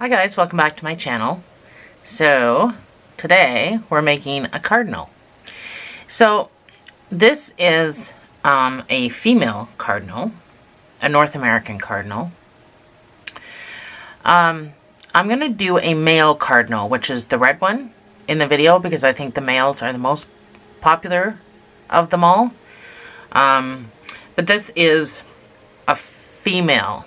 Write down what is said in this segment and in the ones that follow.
Hi guys, welcome back to my channel. So today we're making a cardinal. So this is a female cardinal, a North American cardinal. I'm going to do a male cardinal, which is the red one in the video because I think the males are the most popular of them all. But this is a female.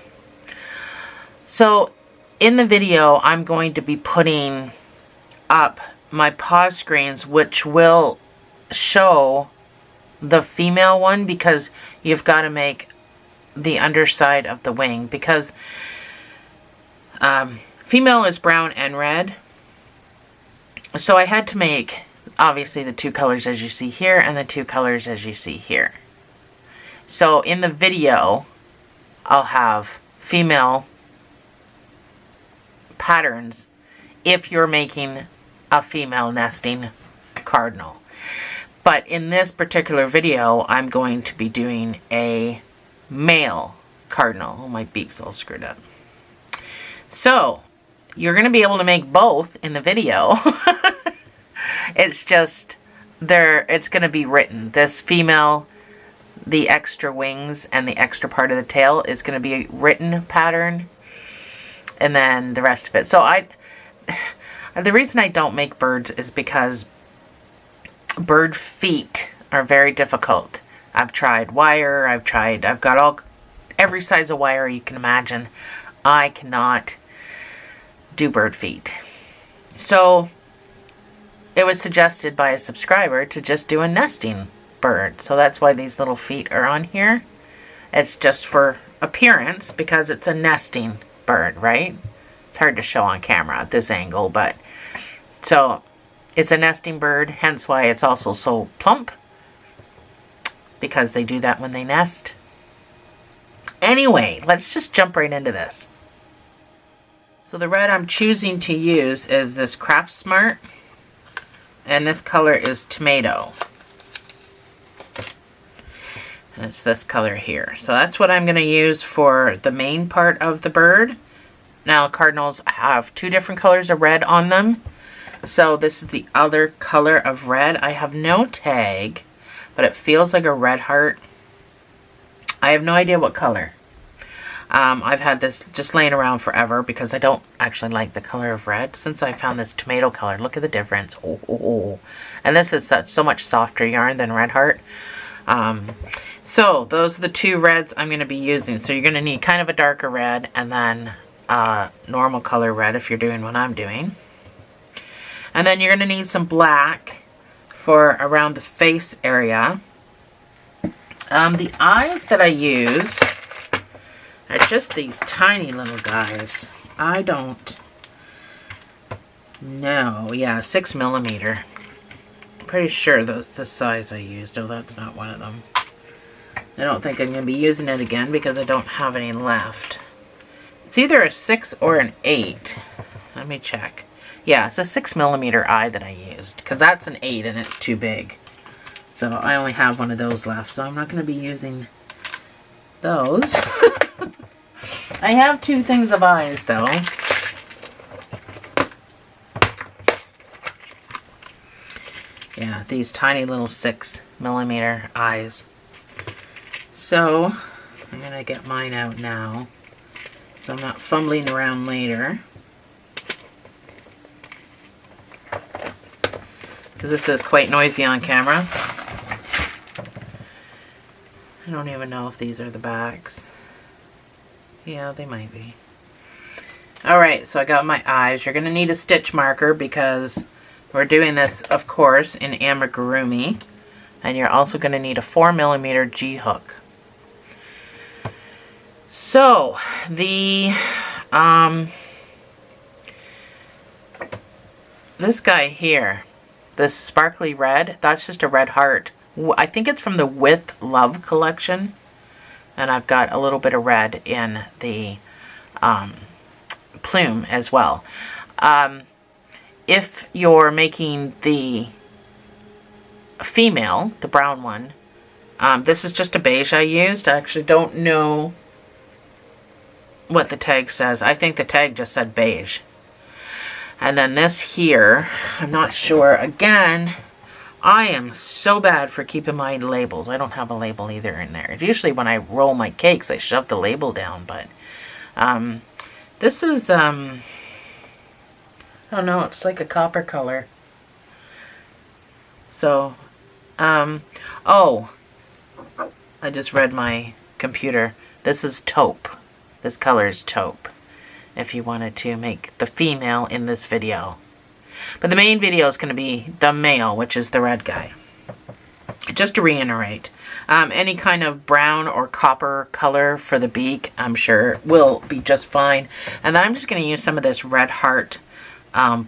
So in the video, I'm going to be putting up my pause screens, which will show the female one because you've got to make the underside of the wing because female is brown and red. So I had to make obviously the two colors as you see here and the two colors as you see here. So in the video, I'll have female patterns if you're making a female nesting cardinal. But in this particular video, I'm going to be doing a male cardinal. Oh, my beak's all screwed up. So, you're going to be able to make both in the video. It's just, it's going to be written. This female, the extra wings and the extra part of the tail is going to be a written pattern. And then the rest of it. So the reason I don't make birds is because bird feet are very difficult. I've tried wire, I've got every size of wire you can imagine. I cannot do bird feet. So it was suggested by a subscriber to just do a nesting bird. So that's why these little feet are on here. It's just for appearance because it's a nesting bird, right? It's hard to show on camera at this angle, but so it's a nesting bird, hence why it's also so plump, because they do that when they nest. Anyway, let's just jump right into this. So the red I'm choosing to use is this Craft Smart, and this color is Tomato. And it's this color here. So that's what I'm going to use for the main part of the bird. Now, cardinals have two different colors of red on them. So this is the other color of red. I have no tag, but it feels like a red heart. I have no idea what color. I've had this just laying around forever because I don't actually like the color of red since I found this tomato color. Look at the difference. Oh. And this is so much softer yarn than red heart. So those are the two reds I'm going to be using. So you're going to need kind of a darker red and then normal color red if you're doing what I'm doing. And then you're going to need some black for around the face area. The eyes that I use are just these tiny little guys. I don't know. Yeah, 6mm. Pretty sure that's the size I used. Oh, that's not one of them. I don't think I'm going to be using it again because I don't have any left. It's either a 6 or an 8. Let me check. Yeah, it's a 6mm eye that I used because that's an 8 and it's too big. So I only have one of those left, so I'm not going to be using those. I have two things of eyes though. Yeah, these tiny little 6mm eyes. So, I'm going to get mine out now, so I'm not fumbling around later. Because this is quite noisy on camera. I don't even know if these are the backs. Yeah, they might be. Alright, so I got my eyes. You're going to need a stitch marker because we're doing this, of course, in amigurumi. And you're also going to need a 4mm G-hook. So, this guy here, this sparkly red, that's just a red heart. I think it's from the With Love collection. And I've got a little bit of red in the plume as well. If you're making the female, the brown one, this is just a beige I used. I actually don't know what the tag says. I think the tag just said beige. And then this here, I'm not sure. Again, I am so bad for keeping my labels. I don't have a label either in there. Usually when I roll my cakes, I shove the label down, but this is, I don't know, it's like a copper color. So, oh, I just read my computer. This is taupe. This color is taupe, if you wanted to make the female in this video. But the main video is going to be the male, which is the red guy. Just to reiterate, any kind of brown or copper color for the beak, I'm sure, will be just fine. And I'm just going to use some of this Red Heart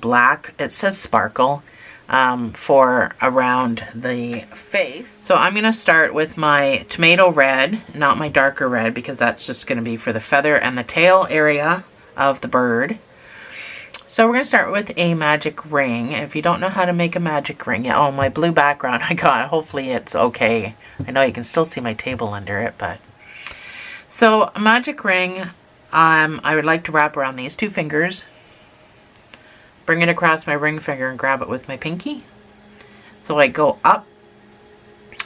black. It says sparkle for around the face. So I'm going to start with my tomato red, not my darker red, because that's just going to be for the feather and the tail area of the bird. So we're going to start with a magic ring. If you don't know how to make a magic ring, yeah, oh, my blue background I got, hopefully it's okay. I know you can still see my table under it, but. So a magic ring, I would like to wrap around these two fingers. Bring it across my ring finger and grab it with my pinky. So I go up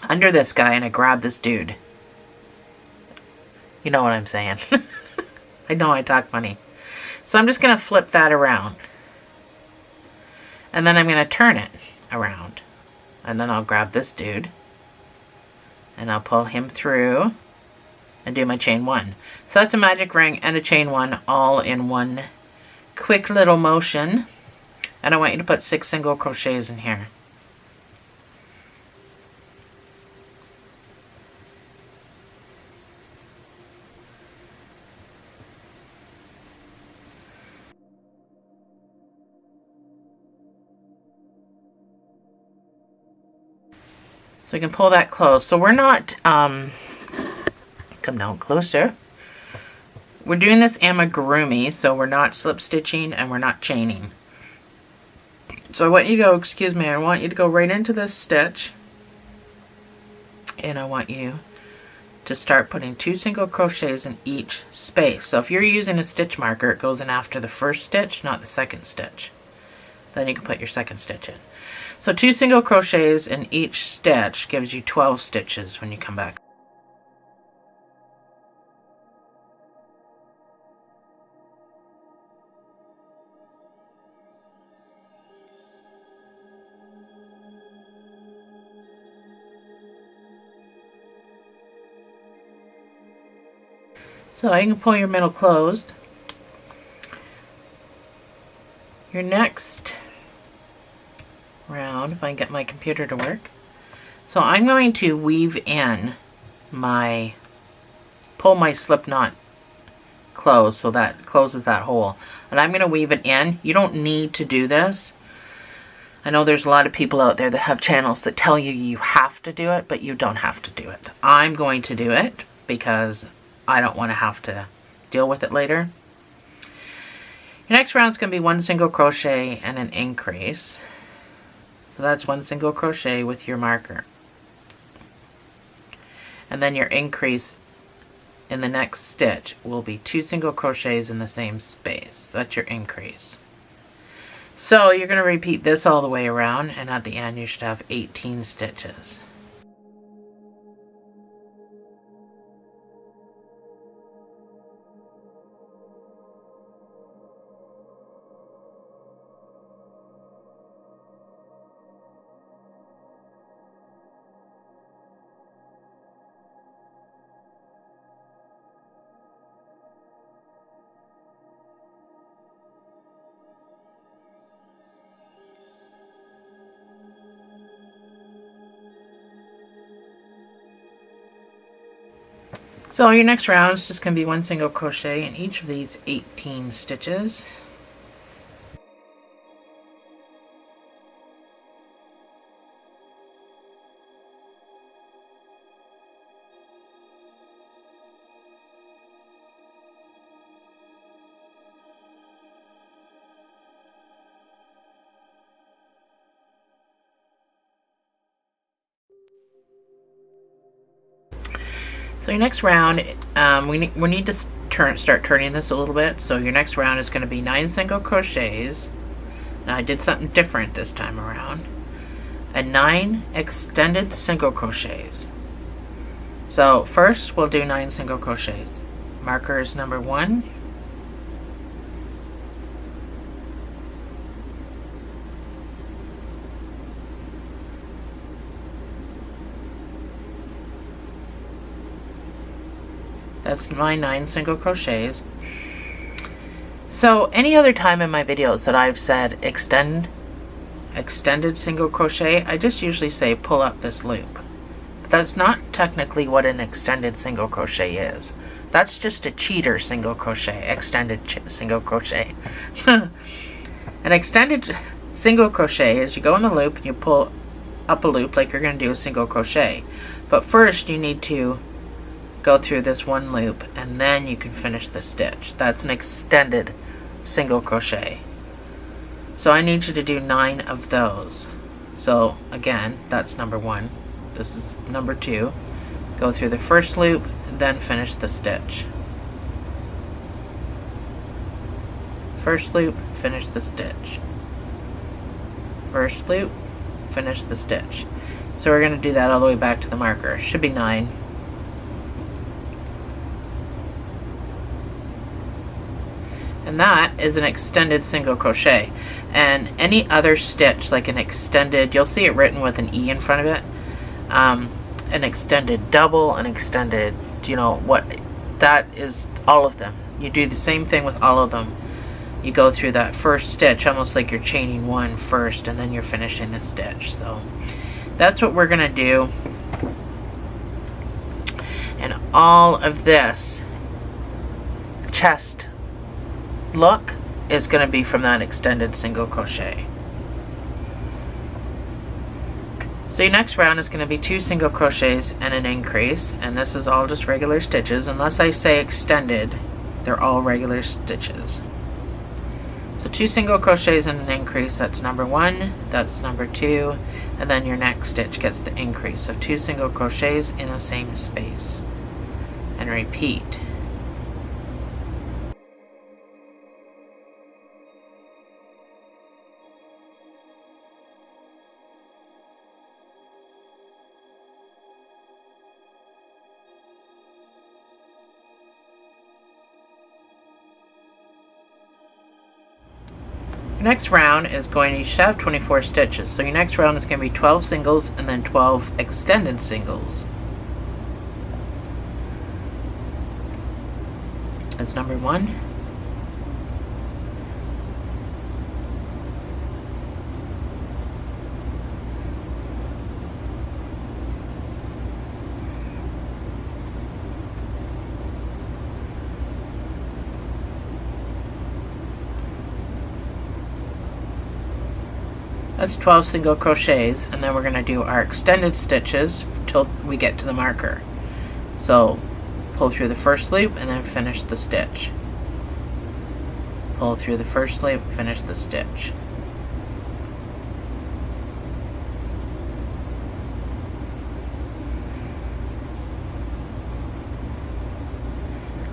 under this guy and I grab this dude. You know what I'm saying. I know I talk funny. So I'm just going to flip that around. And then I'm going to turn it around. And then I'll grab this dude. And I'll pull him through. And do my chain one. So that's a magic ring and a chain one all in one quick little motion. And I want you to put 6 single crochets in here. So you can pull that close. So we're not, come down closer. We're doing this amigurumi, so we're not slip stitching and we're not chaining. So I want you to go, excuse me, I want you to go right into this stitch. And I want you to start putting 2 single crochets in each space. So if you're using a stitch marker, it goes in after the first stitch, not the second stitch. Then you can put your second stitch in. So 2 single crochets in each stitch gives you 12 stitches when you come back. So you can pull your middle closed. Your next round, if I can get my computer to work. So I'm going to weave in my, pull my slip knot closed so that closes that hole. And I'm going to weave it in. You don't need to do this. I know there's a lot of people out there that have channels that tell you you have to do it, but you don't have to do it. I'm going to do it because I don't want to have to deal with it later. Your next round is going to be 1 single crochet and an increase. So that's 1 single crochet with your marker. And then your increase in the next stitch will be 2 single crochets in the same space. That's your increase. So you're going to repeat this all the way around, and at the end you should have 18 stitches. So your next round is just going to be 1 single crochet in each of these 18 stitches. So your next round, we need to start turning this a little bit. So your next round is going to be 9 single crochets. Now I did something different this time around. And 9 extended single crochets. So first we'll do 9 single crochets. Marker is number 1. That's my 9 single crochets. So any other time in my videos that I've said extended single crochet, I just usually say pull up this loop. But that's not technically what an extended single crochet is. That's just a cheater single crochet, extended single crochet. An extended single crochet is you go in the loop and you pull up a loop like you're going to do a single crochet. But first you need to go through this one loop and then you can finish the stitch. That's an extended single crochet. So I need you to do 9 of those. So again, that's number 1. This is number 2. Go through the first loop, then finish the stitch. First loop, finish the stitch. First loop, finish the stitch. So we're going to do that all the way back to the marker. Should be 9. And that is an extended single crochet. And any other stitch, like an extended, you'll see it written with an E in front of it. An extended double, an extended, you know, what, that is all of them. You do the same thing with all of them. You go through that first stitch, almost like you're chaining one first, and then you're finishing the stitch. So that's what we're going to do. And all of this chest look is going to be from that extended single crochet. So your next round is going to be 2 single crochets and an increase, and this is all just regular stitches. Unless I say extended, they're all regular stitches. So 2 single crochets and an increase, that's number 1, that's number 2, and then your next stitch gets the increase of 2 single crochets in the same space. And repeat. Next round is going to, you should have 24 stitches. So your next round is going to be 12 singles and then 12 extended singles. That's number 1. That's 12 single crochets, and then we're going to do our extended stitches till we get to the marker. So pull through the first loop and then finish the stitch. Pull through the first loop, finish the stitch.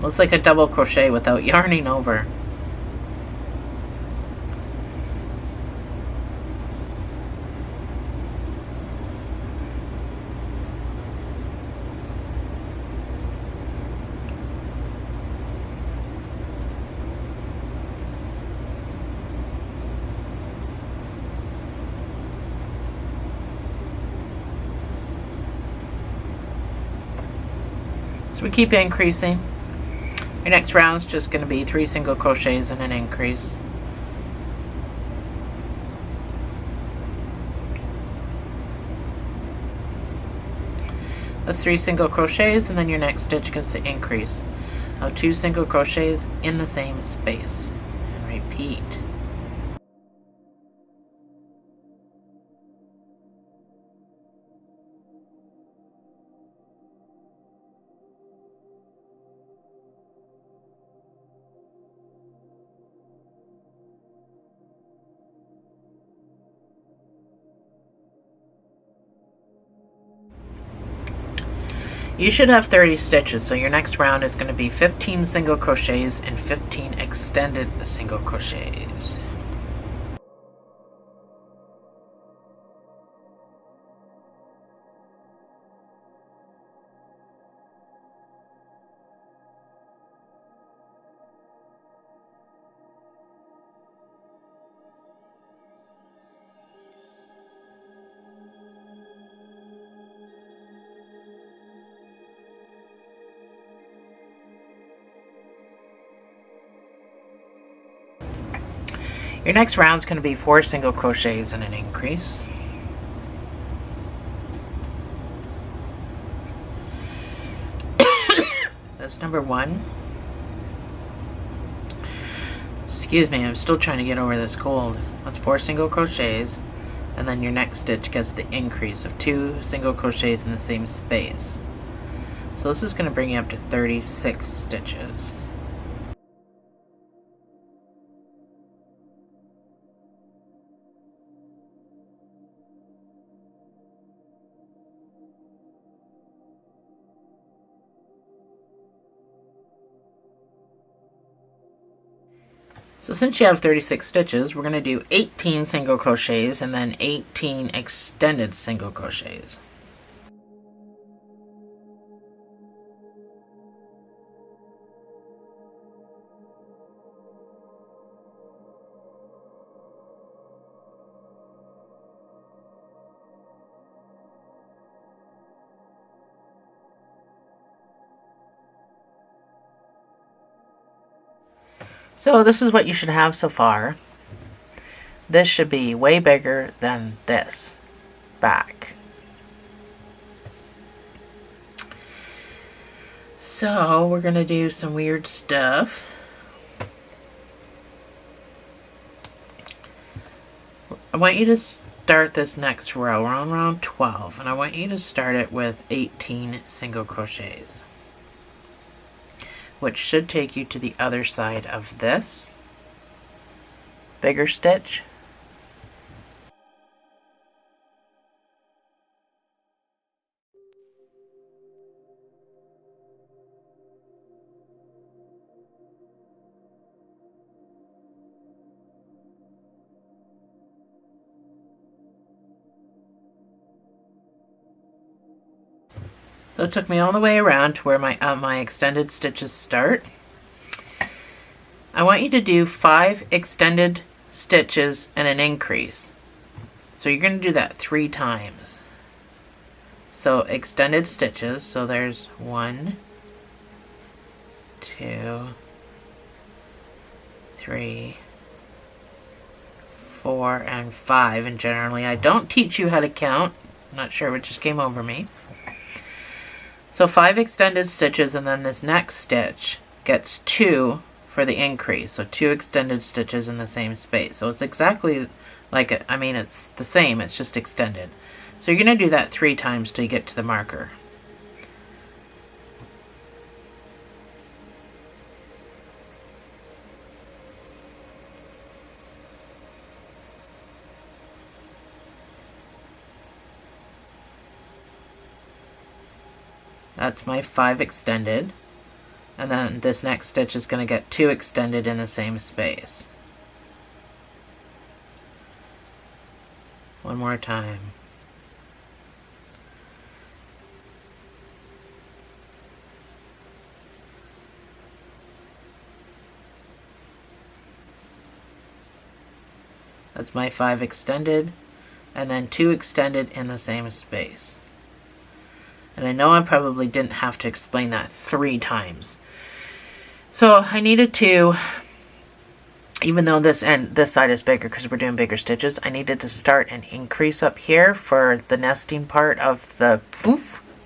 Looks like a double crochet without yarning over. So we keep increasing. Your next round is just going to be 3 single crochets and an increase. That's 3 single crochets, and then your next stitch gets the increase of 2 single crochets in the same space. And repeat. You should have 30 stitches, so your next round is going to be 15 single crochets and 15 extended single crochets. Your next round is going to be 4 single crochets and an increase. That's number 1. Excuse me, I'm still trying to get over this cold. That's 4 single crochets, and then your next stitch gets the increase of 2 single crochets in the same space. So this is going to bring you up to 36 stitches. So since you have 36 stitches, we're going to do 18 single crochets and then 18 extended single crochets. So this is what you should have so far. This should be way bigger than this back. So we're going to do some weird stuff. I want you to start this next row. We're on round 12, and I want you to start it with 18 single crochets, which should take you to the other side of this bigger stitch. So it took me all the way around to where my extended stitches start. I want you to do 5 extended stitches and an increase. So you're going to do that 3 times. So extended stitches, so there's 1, 2, 3, 4, and 5. And generally I don't teach you how to count. I'm not sure what just came over me. So 5 extended stitches, and then this next stitch gets 2 for the increase. So 2 extended stitches in the same space. So it's exactly like it. I mean, it's the same, it's just extended. So you're going to do that 3 times till you get to the marker. That's my 5 extended, and then this next stitch is going to get 2 extended in the same space. One more time. That's my 5 extended, and then 2 extended in the same space. And I know I probably didn't have to explain that 3 times. So I needed to, even though this side is bigger because we're doing bigger stitches, I needed to start an increase up here for the nesting part of the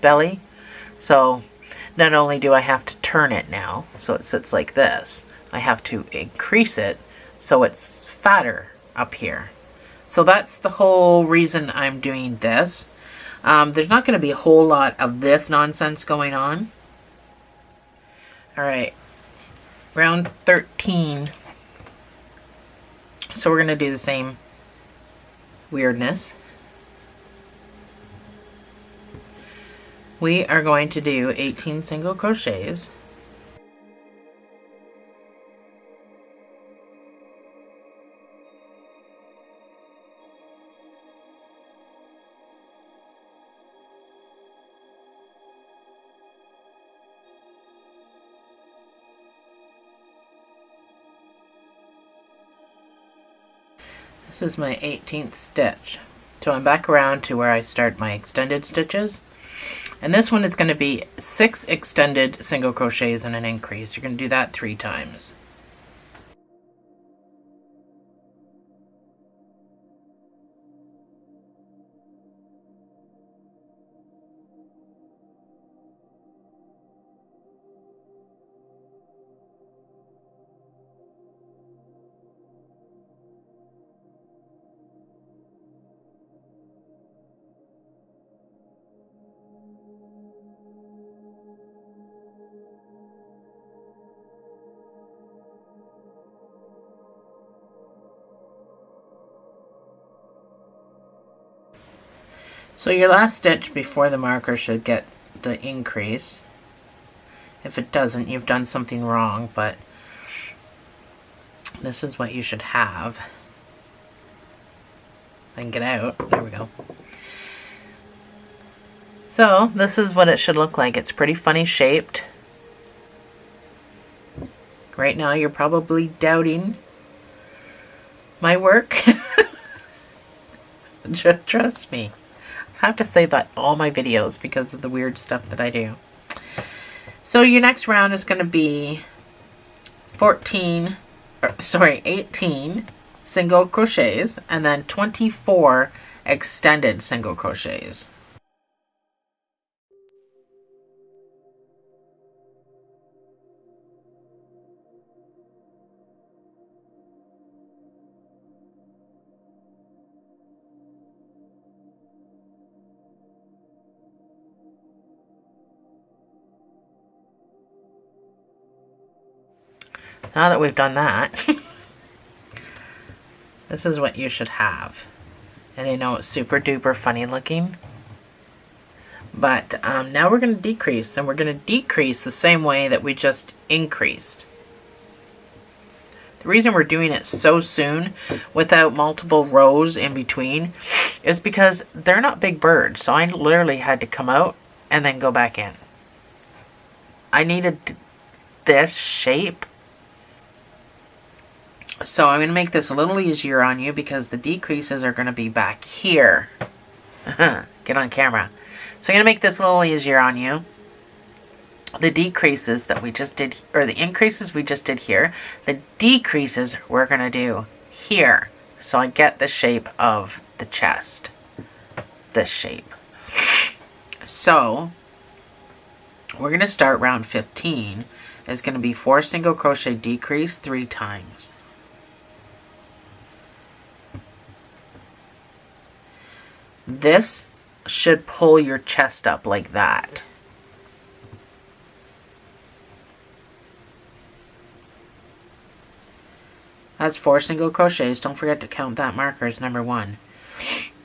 belly. So not only do I have to turn it now, so it sits like this, I have to increase it so it's fatter up here. So that's the whole reason I'm doing this. There's not going to be a whole lot of this nonsense going on. Alright, round 13. So we're going to do the same weirdness. we are going to do 18 single crochets. This is my 18th stitch. So I'm back around to where I start my extended stitches. And this one is going to be 6 extended single crochets and an increase. You're going to do that 3 times. So your last stitch before the marker should get the increase. If it doesn't, you've done something wrong, but this is what you should have. I can get out. There we go. So this is what it should look like. It's pretty funny shaped. Right now you're probably doubting my work. Trust me. I have to say that all my videos because of the weird stuff that I do. So your next round is going to be 18 single crochets and then 24 extended single crochets. Now that we've done that, this is what you should have. And I know it's super duper funny looking. But now we're going to decrease, and we're going to decrease the same way that we just increased. The reason we're doing it so soon without multiple rows in between is because they're not big birds. So I literally had to come out and then go back in. I needed this shape. So I'm going to make this a little easier on you because the decreases are going to be back here. Get on camera. So I'm going to make this a little easier on you. The decreases that we just did, or the increases we just did here, the decreases we're going to do here. So I get the shape of the chest. This shape. So we're going to start round 15. It's going to be 4 single crochet decrease 3 times. This should pull your chest up like that. That's 4 single crochets. Don't forget to count that marker as number 1.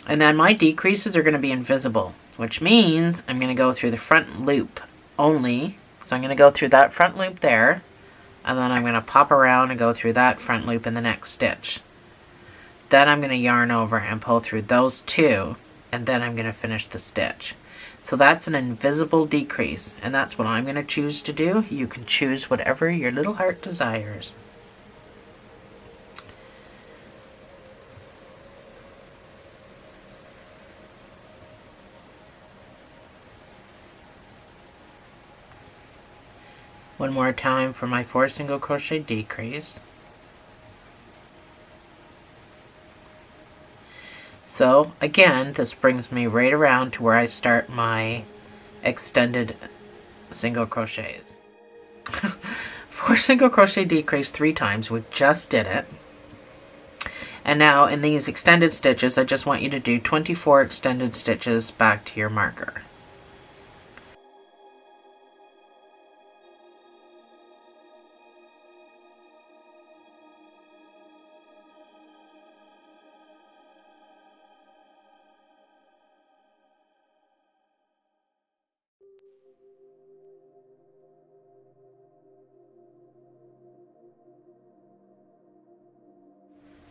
And then my decreases are going to be invisible, which means I'm going to go through the front loop only. So I'm going to go through that front loop there, and then I'm going to pop around and go through that front loop in the next stitch. Then I'm going to yarn over and pull through those 2, and then I'm going to finish the stitch. So that's an invisible decrease, and that's what I'm going to choose to do. You can choose whatever your little heart desires. One more time for my 4 single crochet decrease. So again, this brings me right around to where I start my extended single crochets. 4 single crochet decrease 3 times. We just did it. And now in these extended stitches, I just want you to do 24 extended stitches back to your marker.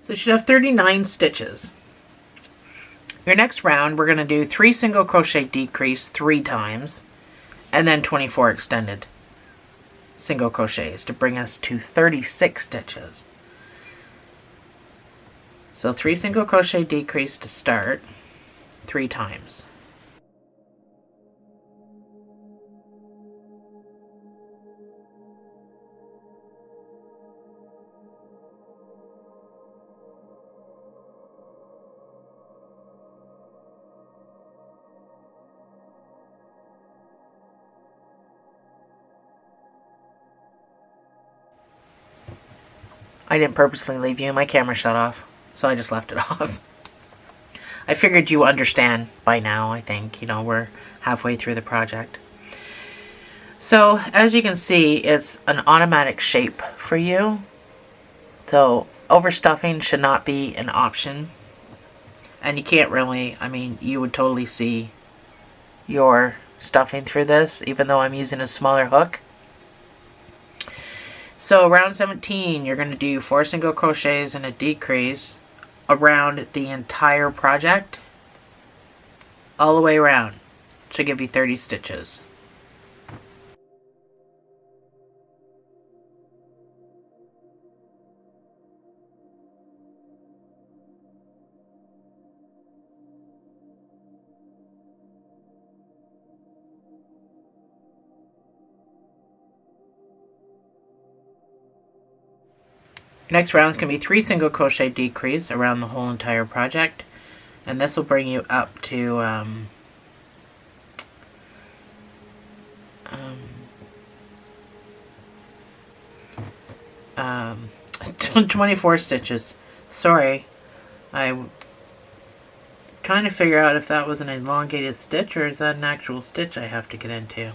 So you should have 39 stitches. Your next round, we're going to do 3 single crochet decrease 3 times, and then 24 extended single crochets to bring us to 36 stitches. So 3 single crochet decrease to start 3 times. I didn't purposely leave you. My camera shut off, so I just left it off. I figured you understand by now, I think. You know, we're halfway through the project. So, as you can see, it's an automatic shape for you. So, overstuffing should not be an option. And you can't really, I mean, you would totally see your stuffing through this, even though I'm using a smaller hook. So round 17, you're going to do 4 single crochets and a decrease around the entire project, all the way around. Should give you 30 stitches. Next round is going to be 3 single crochet decrease around the whole entire project, and this will bring you up to 24 stitches. Sorry, I'm trying to figure out if that was an elongated stitch or is that an actual stitch I have to get into.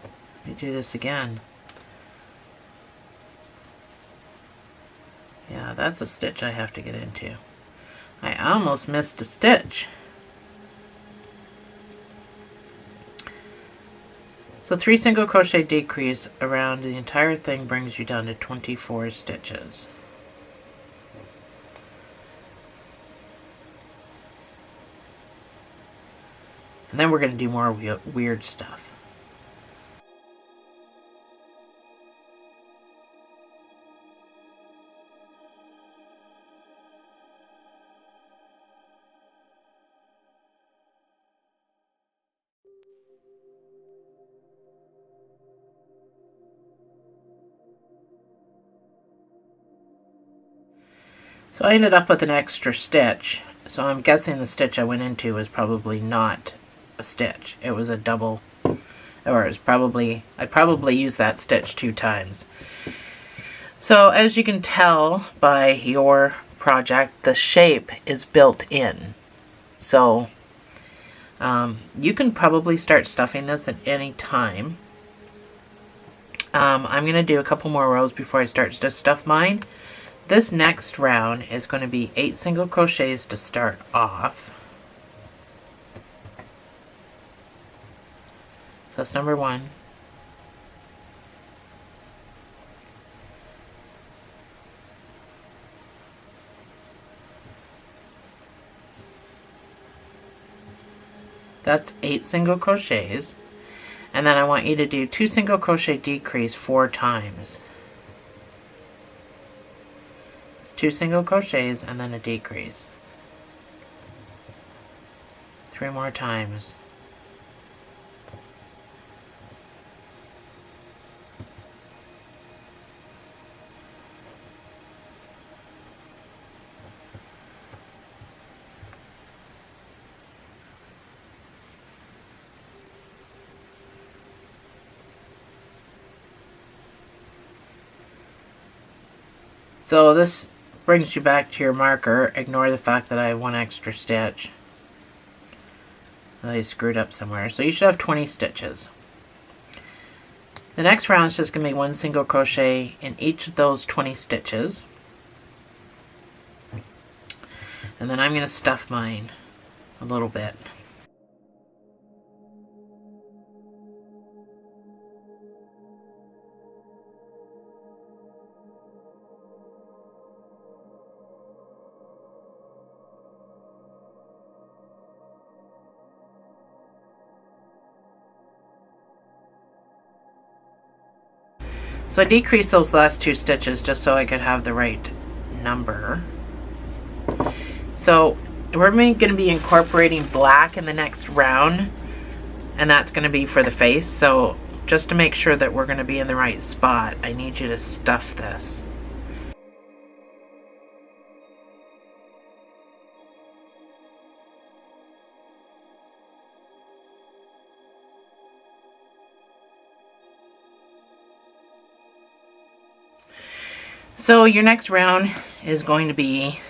Let me do this again. Yeah, that's a stitch I have to get into. I almost missed a stitch. So 3 single crochet decrease around the entire thing brings you down to 24 stitches. And then we're going to do more weird stuff. So I ended up with an extra stitch. So I'm guessing the stitch I went into was probably not a stitch. It was a double, or it was probably, I probably used that stitch 2 times. So as you can tell by your project, the shape is built in. So you can probably start stuffing this at any time. I'm going to do a couple more rows before I start to stuff mine. This next round is going to be 8 single crochets to start off. So that's number 1. That's 8 single crochets. And then I want you to do 2 single crochet decrease 4 times. 2 single crochets and then a decrease. 3 more times. So this brings you back to your marker. Ignore the fact that I have 1 extra stitch. I screwed up somewhere. So you should have 20 stitches. The next round is just going to be 1 single crochet in each of those 20 stitches. And then I'm going to stuff mine a little bit. So I decreased those last 2 stitches just so I could have the right number. So we're going to be incorporating black in the next round, and that's going to be for the face. So just to make sure that we're going to be in the right spot, I need you to stuff this. So your next round is going to be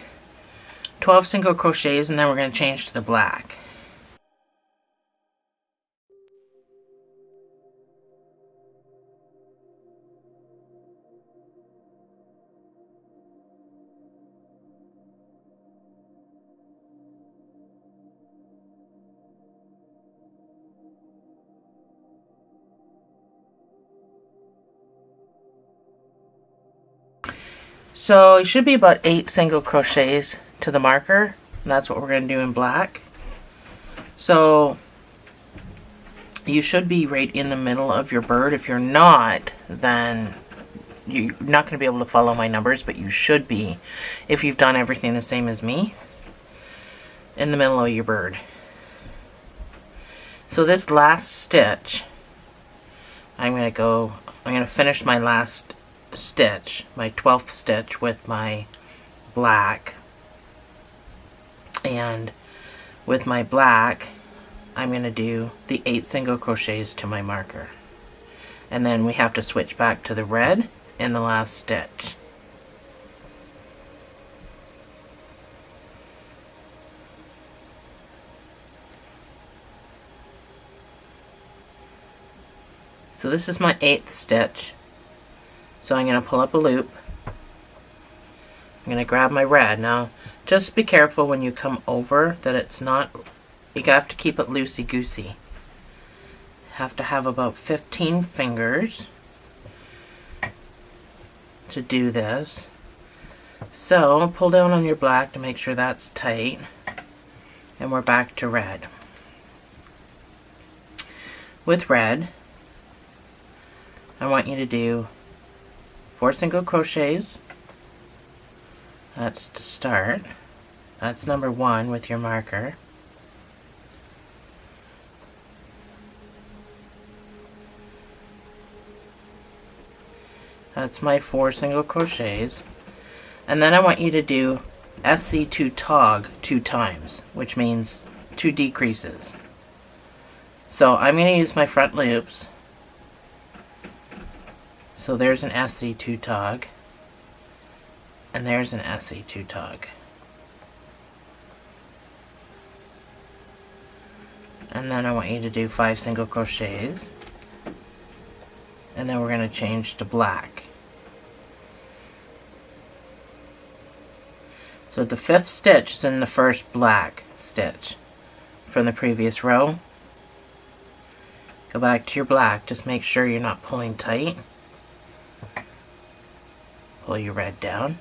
12 single crochets, and then we're going to change to the black. So it should be about 8 single crochets to the marker, and that's what we're going to do in black. So you should be right in the middle of your bird. If you're not, then you're not going to be able to follow my numbers, but you should be, if you've done everything the same as me, in the middle of your bird. So this last stitch, I'm going to finish my last stitch, my 12th stitch, with my black. And with my black, I'm going to do the 8 single crochets to my marker. And then we have to switch back to the red in the last stitch. So this is my 8th stitch. So I'm going to pull up a loop. I'm going to grab my red. Now, just be careful when you come over that it's not, you have to keep it loosey-goosey. Have to have about 15 fingers to do this. So pull down on your black to make sure that's tight, and we're back to red. With red, I want you to do 4 single crochets. That's to start. That's number 1 with your marker. That's my 4 single crochets. And then I want you to do SC2 tog 2 times, which means 2 decreases. So I'm going to use my front loops. So there's an SC2 tog, and there's an SC2 tog. And then I want you to do 5 single crochets, and then we're going to change to black. So the 5th stitch is in the first black stitch from the previous row. Go back to your black, just make sure you're not pulling tight. Pull your red down.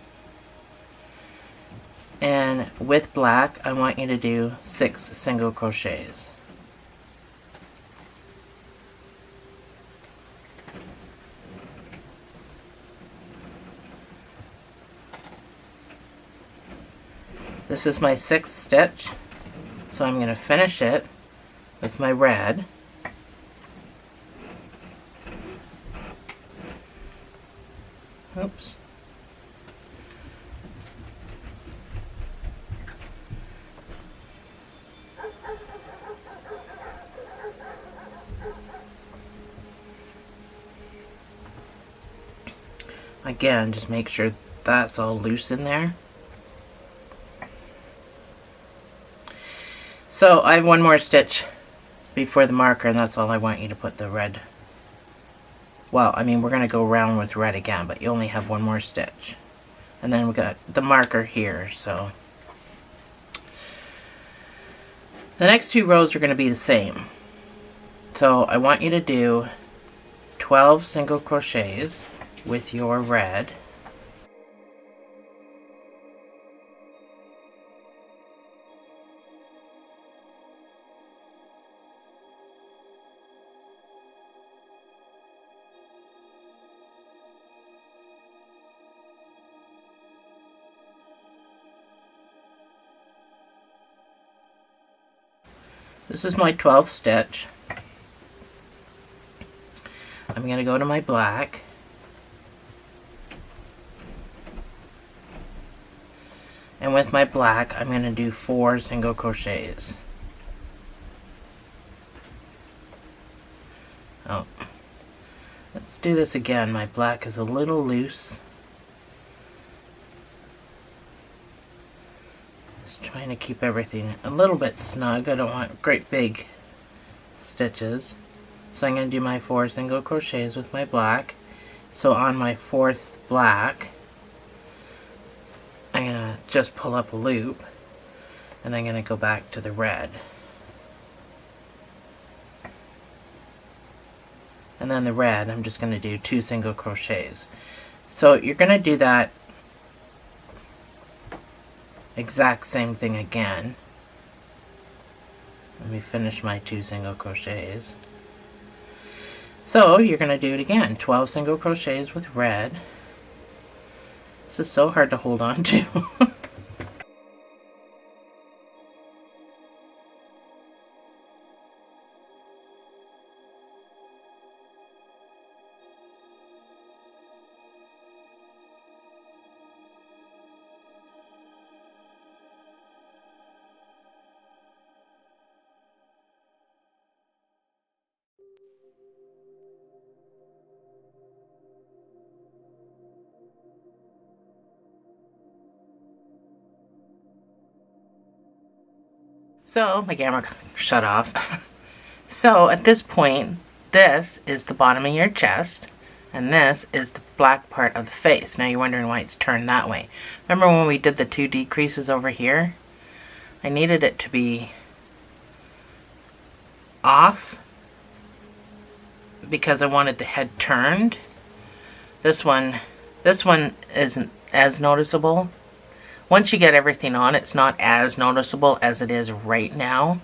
And with black, I want you to do 6 single crochets. This is my 6th stitch, so I'm going to finish it with my red. Oops. Again, just make sure that's all loose in there. So I have one more stitch before the marker, and that's all I want you to put the red. Well, I mean, we're going to go around with red again, but you only have one more stitch. And then we got the marker here, so. The next 2 rows are going to be the same. So I want you to do 12 single crochets with your red. This is my 12th stitch. I'm going to go to my black. And with my black, I'm going to do 4 single crochets. Oh, let's do this again. My black is a little loose. Just trying to keep everything a little bit snug. I don't want great big stitches. So I'm going to do my 4 single crochets with my black. So on my 4th black, I'm going to just pull up a loop, and I'm going to go back to the red. And then the red, I'm just going to do 2 single crochets. So you're going to do that exact same thing again. Let me finish my 2 single crochets. So you're going to do it again, 12 single crochets with red. This is so hard to hold on to. So my camera shut off. So at this point, this is the bottom of your chest, and this is the black part of the face. Now you're wondering why it's turned that way. Remember when we did the 2 decreases over here? I needed it to be off because I wanted the head turned. This one isn't as noticeable. Once you get everything on, it's not as noticeable as it is right now,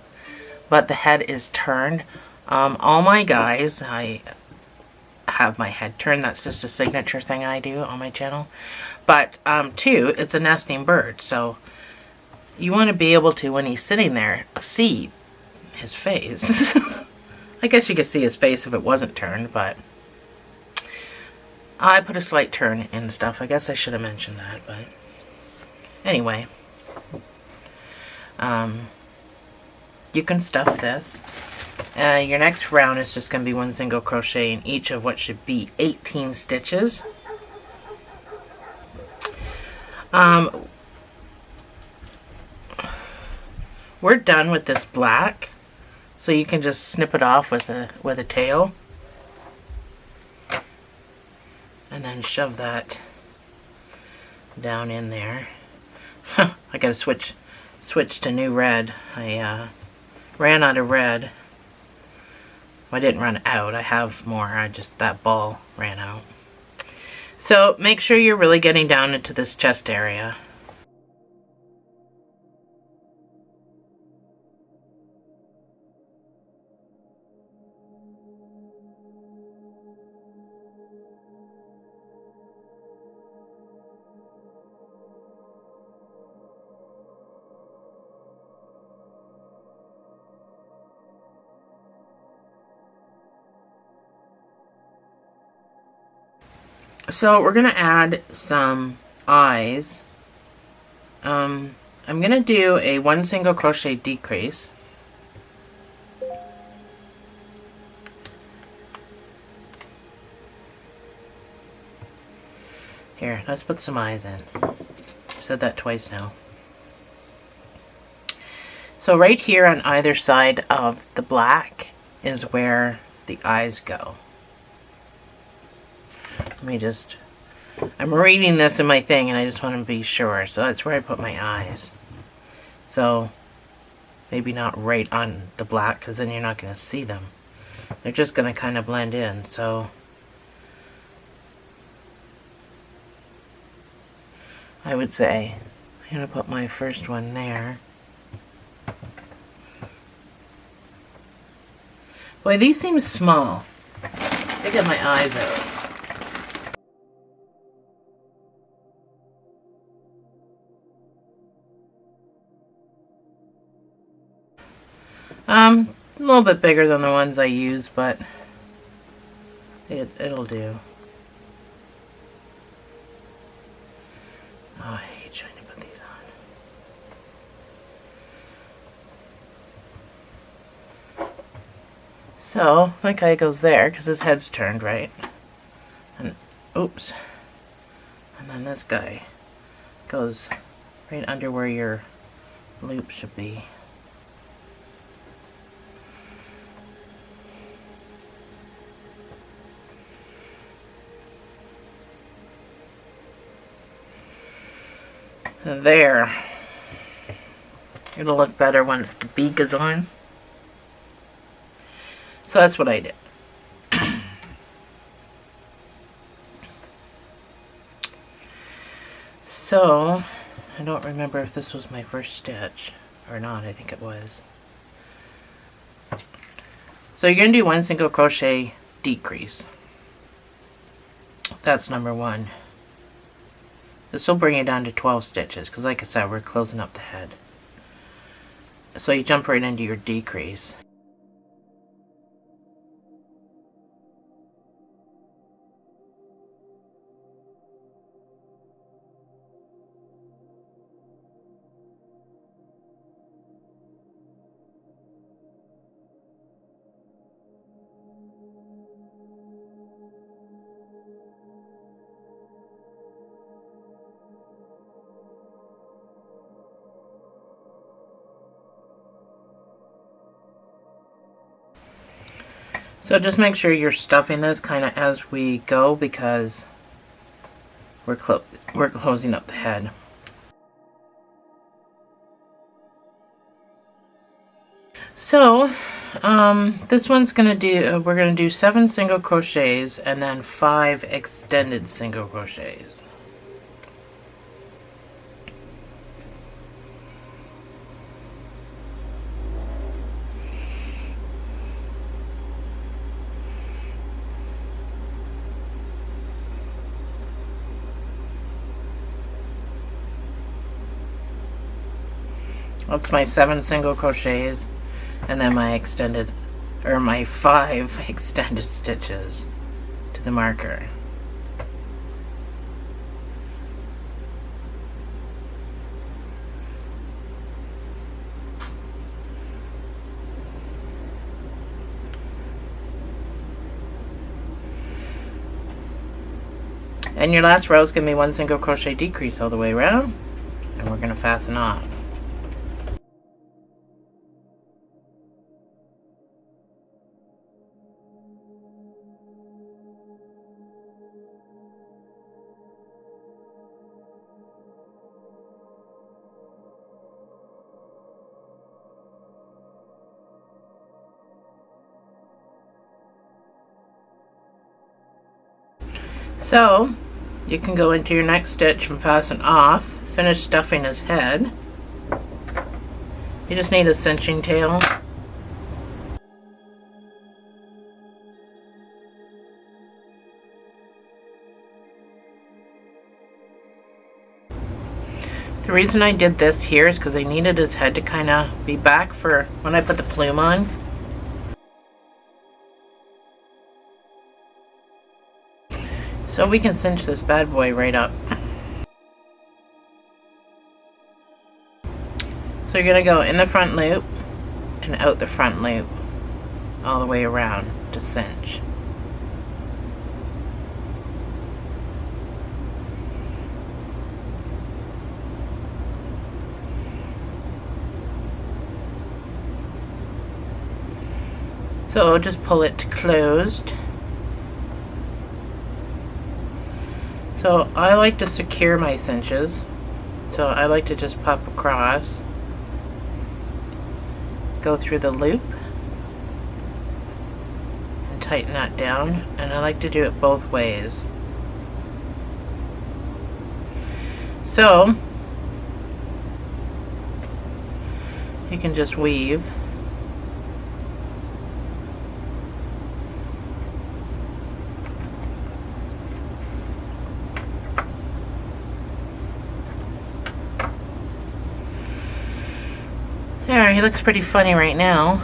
but the head is turned. All my guys, I have my head turned. That's just a signature thing I do on my channel. But 2, it's a nesting bird, so you want to be able to, when he's sitting there, see his face. I guess you could see his face if it wasn't turned, but I put a slight turn in stuff. I guess I should have mentioned that, but anyway, you can stuff this. Your next round is just going to be 1 single crochet in each of what should be 18 stitches. We're done with this black, so you can just snip it off with a tail, and then shove that down in there. I gotta switch to new red. I ran out of red. Well, I didn't run out. I have more. That ball ran out. So make sure you're really getting down into this chest area. So we're going to add some eyes. I'm going to do a 1 single crochet decrease. Here, let's put some eyes in. I've said that twice now. So right here on either side of the black is where the eyes go. I'm reading this in my thing and I just want to be sure. So that's where I put my eyes. So maybe not right on the black, because then you're not going to see them. They're just going to kind of blend in. So I would say I'm going to put my first one there. Boy, these seem small. I get my eyes out. A little bit bigger than the ones I use, but it'll do. Oh, I hate trying to put these on. So, that guy goes there because his head's turned, right? And oops. And then this guy goes right under where your loop should be. There. It'll look better once the beak is on. So that's what I did. So, I don't remember if this was my first stitch or not. I think it was. So you're going to do 1 single crochet decrease. That's number 1. This will bring it down to 12 stitches because, like I said, we're closing up the head. So you jump right into your decrease. So just make sure you're stuffing this kind of as we go because we're closing up the head. So this one's gonna do, we're gonna do 7 single crochets and then 5 extended single crochets. That's my 7 single crochets and then my extended, or my 5 extended stitches to the marker. And your last row is going to be 1 single crochet decrease all the way around, and we're going to fasten off. So you can go into your next stitch and fasten off, finish stuffing his head. You just need a cinching tail. The reason I did this here is because I needed his head to kind of be back for when I put the plume on. So we can cinch this bad boy right up. So you're going to go in the front loop and out the front loop all the way around to cinch. So just pull it closed. So I like to secure my cinches. So I like to just pop across, go through the loop, and tighten that down. And I like to do it both ways. So you can just weave. There he looks pretty funny right now.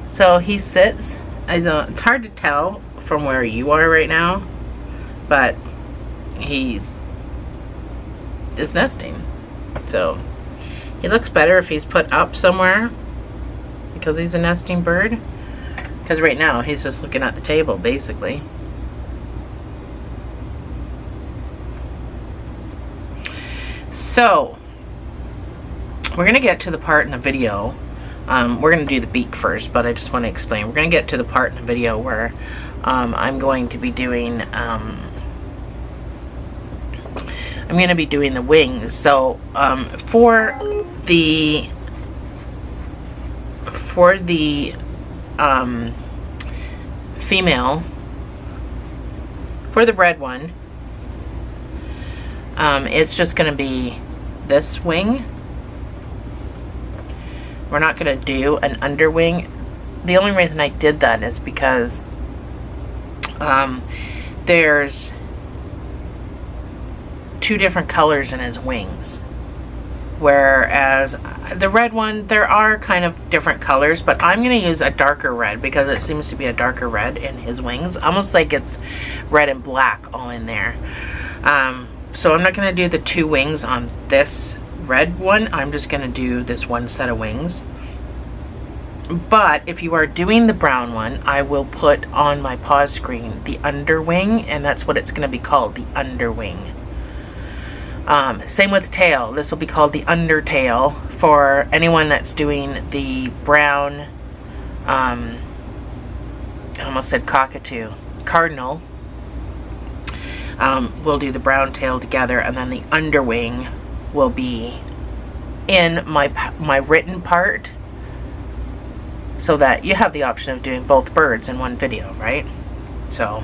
So he sits, it's hard to tell from where you are right now, but is nesting. So he looks better if he's put up somewhere because he's a nesting bird. Because right now he's just looking at the table basically. So we're going to get to the part in the video. We're going to do the beak first, but I just want to explain. We're going to get to the part in the video where I'm going to be doing the wings. So for the female, for the red one, it's just going to be this wing. We're not going to do an underwing. The only reason I did that is because there's two different colors in his wings, whereas the red one, there are kind of different colors, but I'm going to use a darker red because it seems to be a darker red in his wings, almost like it's red and black all in there. So I'm not going to do the two wings on this red one. I'm just going to do this one set of wings. But if you are doing the brown one, I will put on my pause screen the underwing, and that's what it's going to be called, the underwing. Same with tail. This will be called the undertail for anyone that's doing the brown, I almost said cockatoo, cardinal. We'll do the brown tail together, and then the underwing will be in my written part, so that you have the option of doing both birds in one video, right? So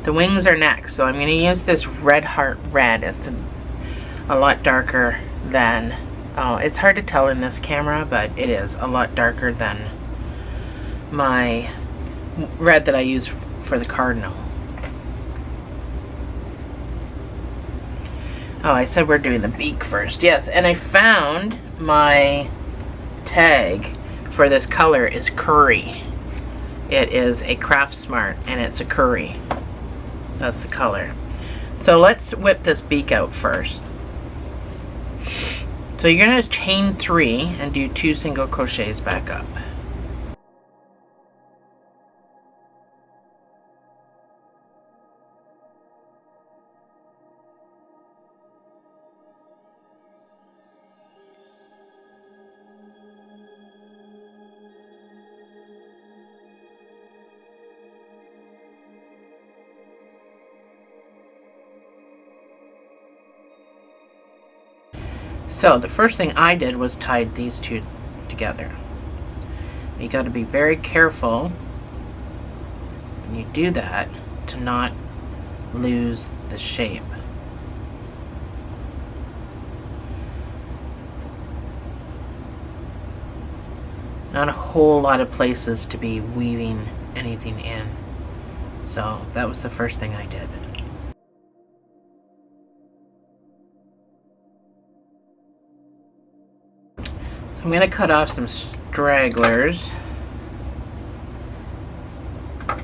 the wings are next. So I'm going to use this Red Heart Red. It's a lot darker than, it's hard to tell in this camera, but it is a lot darker than my red that I use for the cardinal. Oh, I said we're doing the beak first. Yes, and I found my tag for this color is curry. It is a Craft Smart, and it's a curry. That's the color. So let's whip this beak out first. So you're going to chain 3 and do 2 single crochets back up. So the first thing I did was tied these two together. You got to be very careful when you do that to not lose the shape. Not a whole lot of places to be weaving anything in. So that was the first thing I did. I'm going to cut off some stragglers. I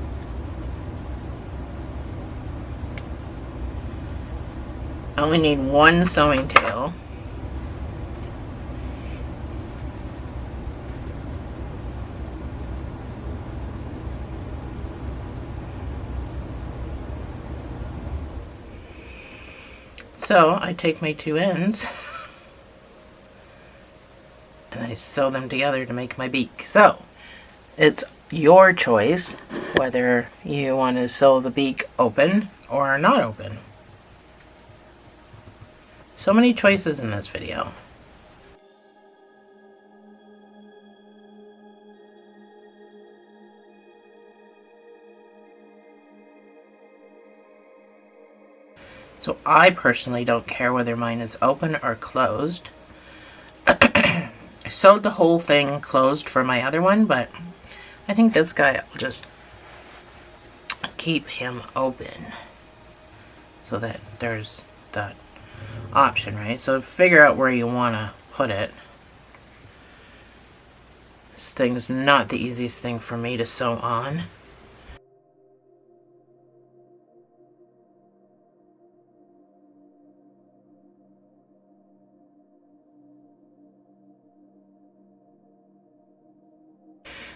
only need one sewing tail. So I take my 2 ends and I sew them together to make my beak. So it's your choice whether you want to sew the beak open or not open. So many choices in this video. So I personally don't care whether mine is open or closed. I sewed the whole thing closed for my other one, but I think this guy, I'll just keep him open so that there's that option, right? So figure out where you want to put it. This thing's not the easiest thing for me to sew on.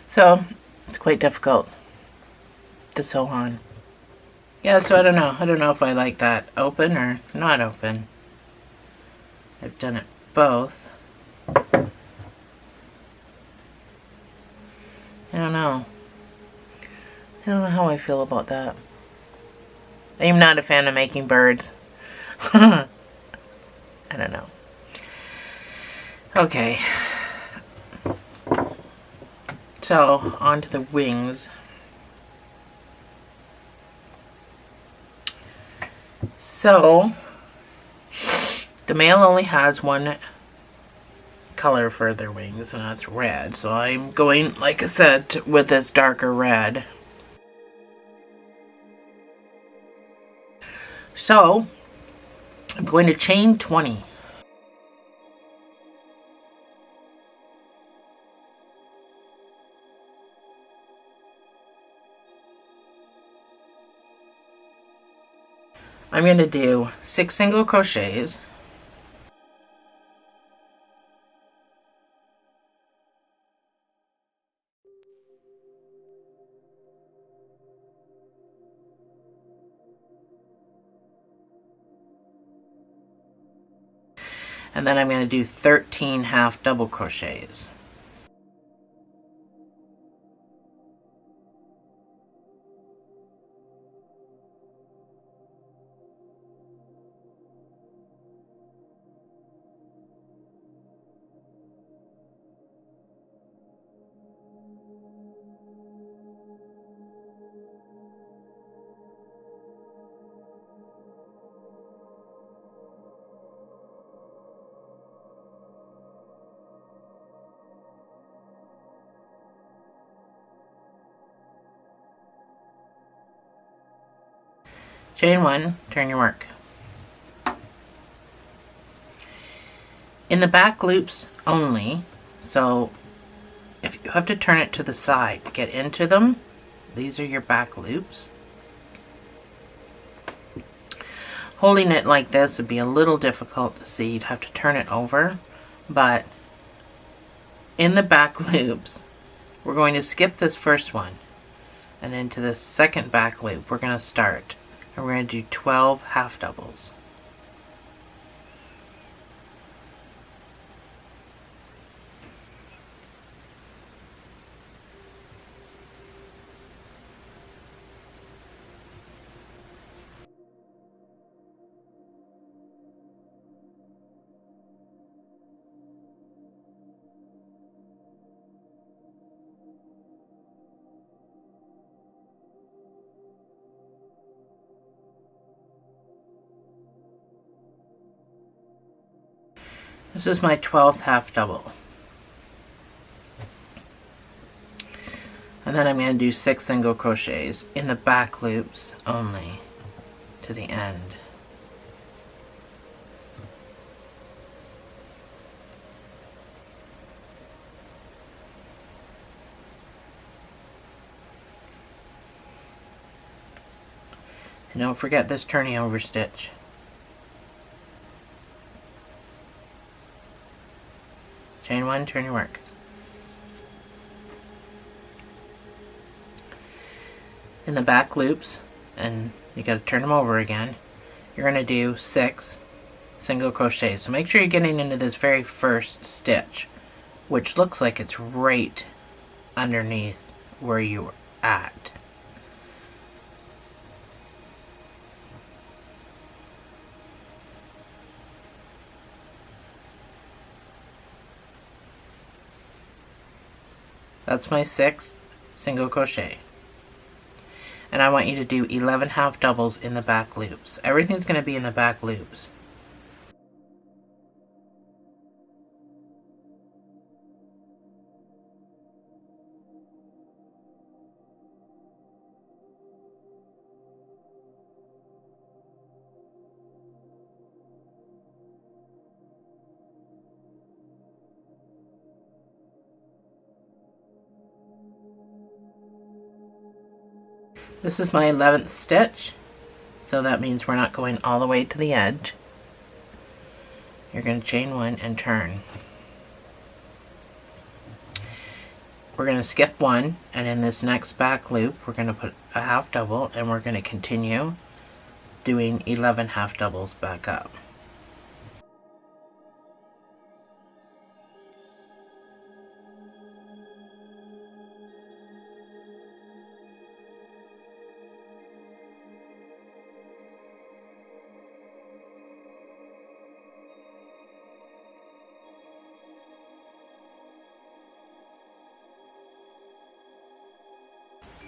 So it's quite difficult to sew on. Yeah, so I don't know. I don't know if I like that open or not open. I've done it both. I don't know. I don't know how I feel about that. I'm not a fan of making birds. I don't know. Okay. So, on to the wings. So, the male only has one color for their wings, and that's red. So I'm going, like I said, with this darker red. So, I'm going to chain 20. I'm going to do 6 single crochets. And then I'm going to do 13 half double crochets. Chain 1, turn your work. In the back loops only, so if you have to turn it to the side to get into them, these are your back loops. Holding it like this would be a little difficult to see. You'd have to turn it over, but in the back loops, we're going to skip this first one, and into the second back loop we're going to start, and we're going to do 12 half doubles. This is my 12th half double. And then I'm going to do 6 single crochets in the back loops only to the end. And don't forget this turning over stitch. Chain 1, turn your work. In the back loops, and you got to turn them over again, you're going to do 6 single crochets. So make sure you're getting into this very first stitch, which looks like it's right underneath where you were at. That's my 6th single crochet. And I want you to do 11 half doubles in the back loops. Everything's going to be in the back loops. This is my 11th stitch, so that means we're not going all the way to the edge. You're going to chain 1 and turn. We're going to skip 1, and in this next back loop we're going to put a half double, and we're going to continue doing 11 half doubles back up.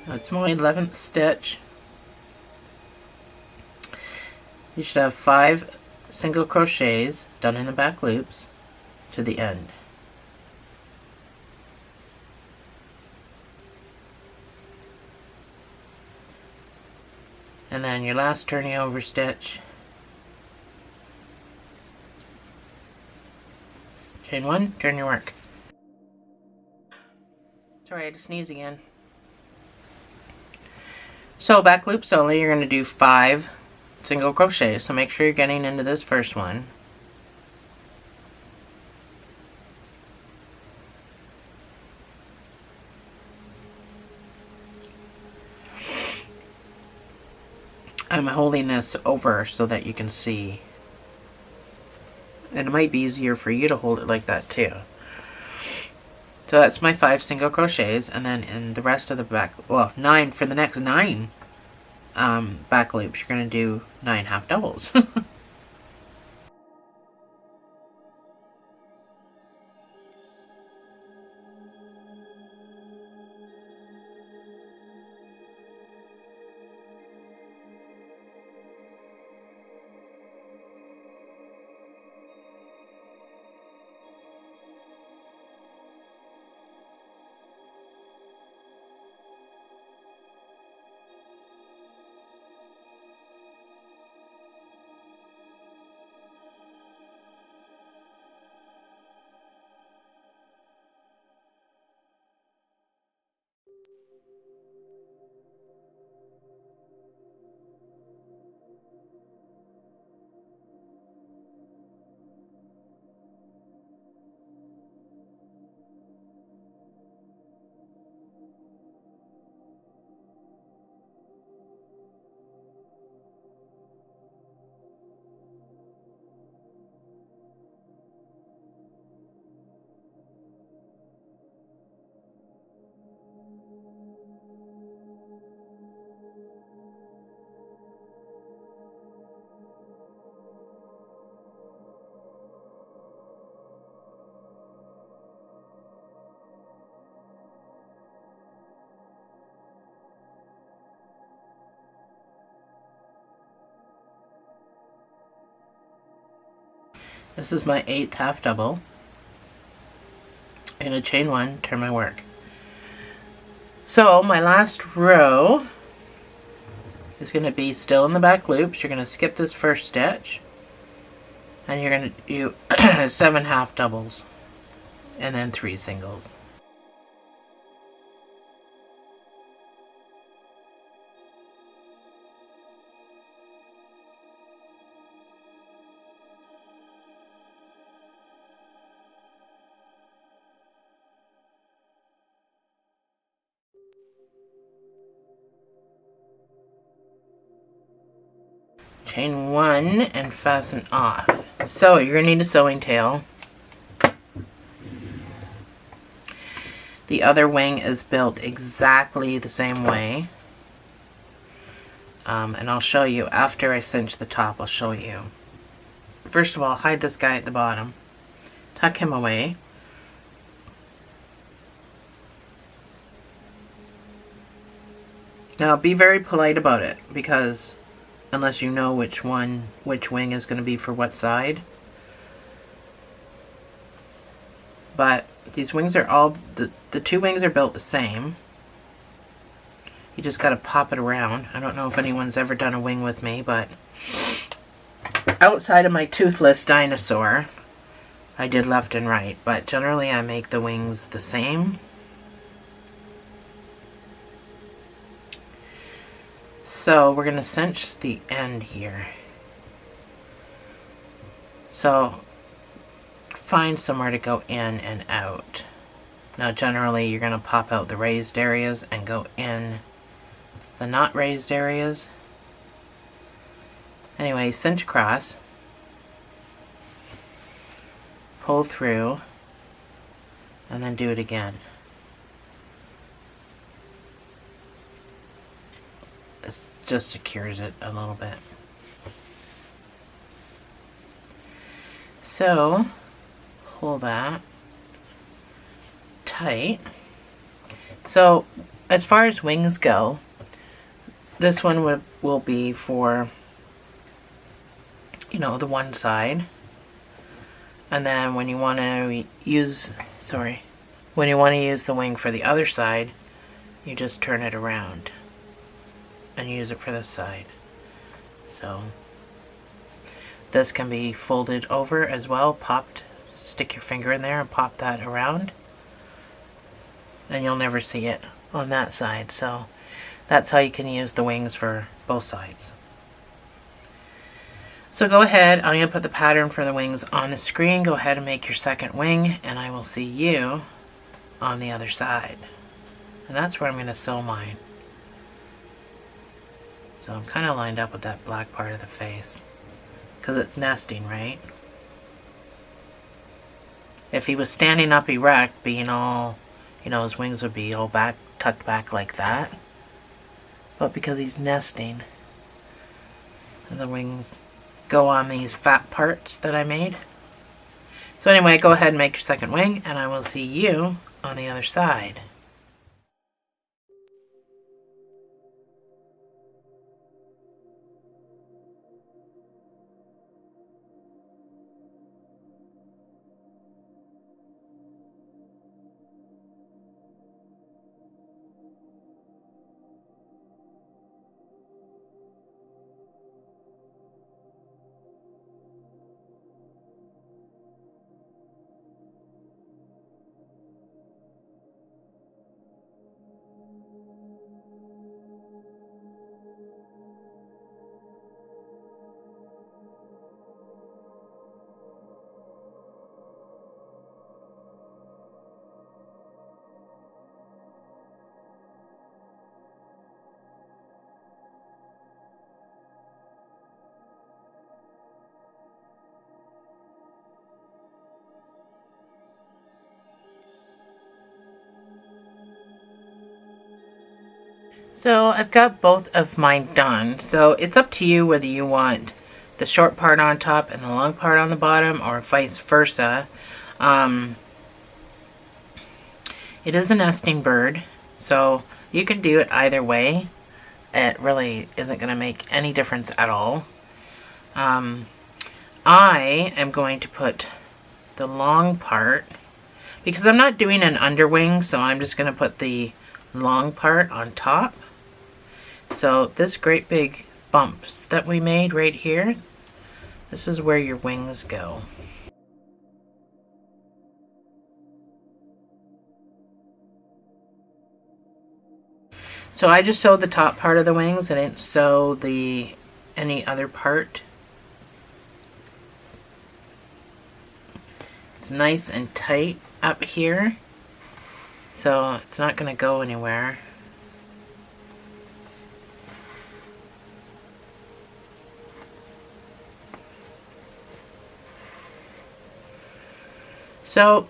That's my 11th stitch. You should have 5 single crochets done in the back loops to the end. And then your last turning over stitch, chain 1, turn your work. Sorry, I had to sneeze again. So back loops only, you're going to do 5 single crochets, so make sure you're getting into this first one. I'm holding this over so that you can see, and it might be easier for you to hold it like that too. So that's my 5 single crochets, and then in the rest of the back, well, 9 for the next 9 back loops, you're going to do 9 half doubles. This is my 8th half double. I'm going to chain 1, turn my work. So my last row is going to be still in the back loops. You're going to skip this first stitch, and you're going to do 7 half doubles and then 3 singles. Chain 1 and fasten off. So you're going to need a sewing tail. The other wing is built exactly the same way. And I'll show you after I cinch the top. I'll show you. First of all, hide this guy at the bottom. Tuck him away. Now be very polite about it, because unless you know which wing is going to be for what side. But these wings are all, the 2 wings are built the same. You just got to pop it around. I don't know if anyone's ever done a wing with me, but outside of my toothless dinosaur, I did left and right. But generally I make the wings the same. So we're going to cinch the end here. So find somewhere to go in and out. Now generally you're going to pop out the raised areas and go in the not raised areas. Anyway, cinch across, pull through, and then do it again. This just secures it a little bit. So pull that tight. So as far as wings go, this one will be for, you know, the one side. And then when you want to use, when you want to use the wing for the other side, you just turn it around and use it for this side. So this can be folded over as well, popped, stick your finger in there and pop that around, and you'll never see it on that side. So that's how you can use the wings for both sides. So go ahead, I'm going to put the pattern for the wings on the screen. Go ahead and make your second wing, and I will see you on the other side. And that's where I'm going to sew mine. So I'm kind of lined up with that black part of the face, because it's nesting, right? If he was standing up erect, being all, you know, his wings would be all back, tucked back like that. But because he's nesting, the wings go on these fat parts that I made. So anyway, go ahead and make your second wing, and I will see you on the other side. So I've got both of mine done. So it's up to you whether you want the short part on top and the long part on the bottom, or vice versa. It is a nesting bird, so you can do it either way. It really isn't going to make any difference at all. I am going to put the long part, because I'm not doing an underwing, so I'm just going to put the long part on top. So this great big bumps that we made right here, this is where your wings go. So I just sewed the top part of the wings. I didn't sew any other part. It's nice and tight up here, so it's not going to go anywhere. So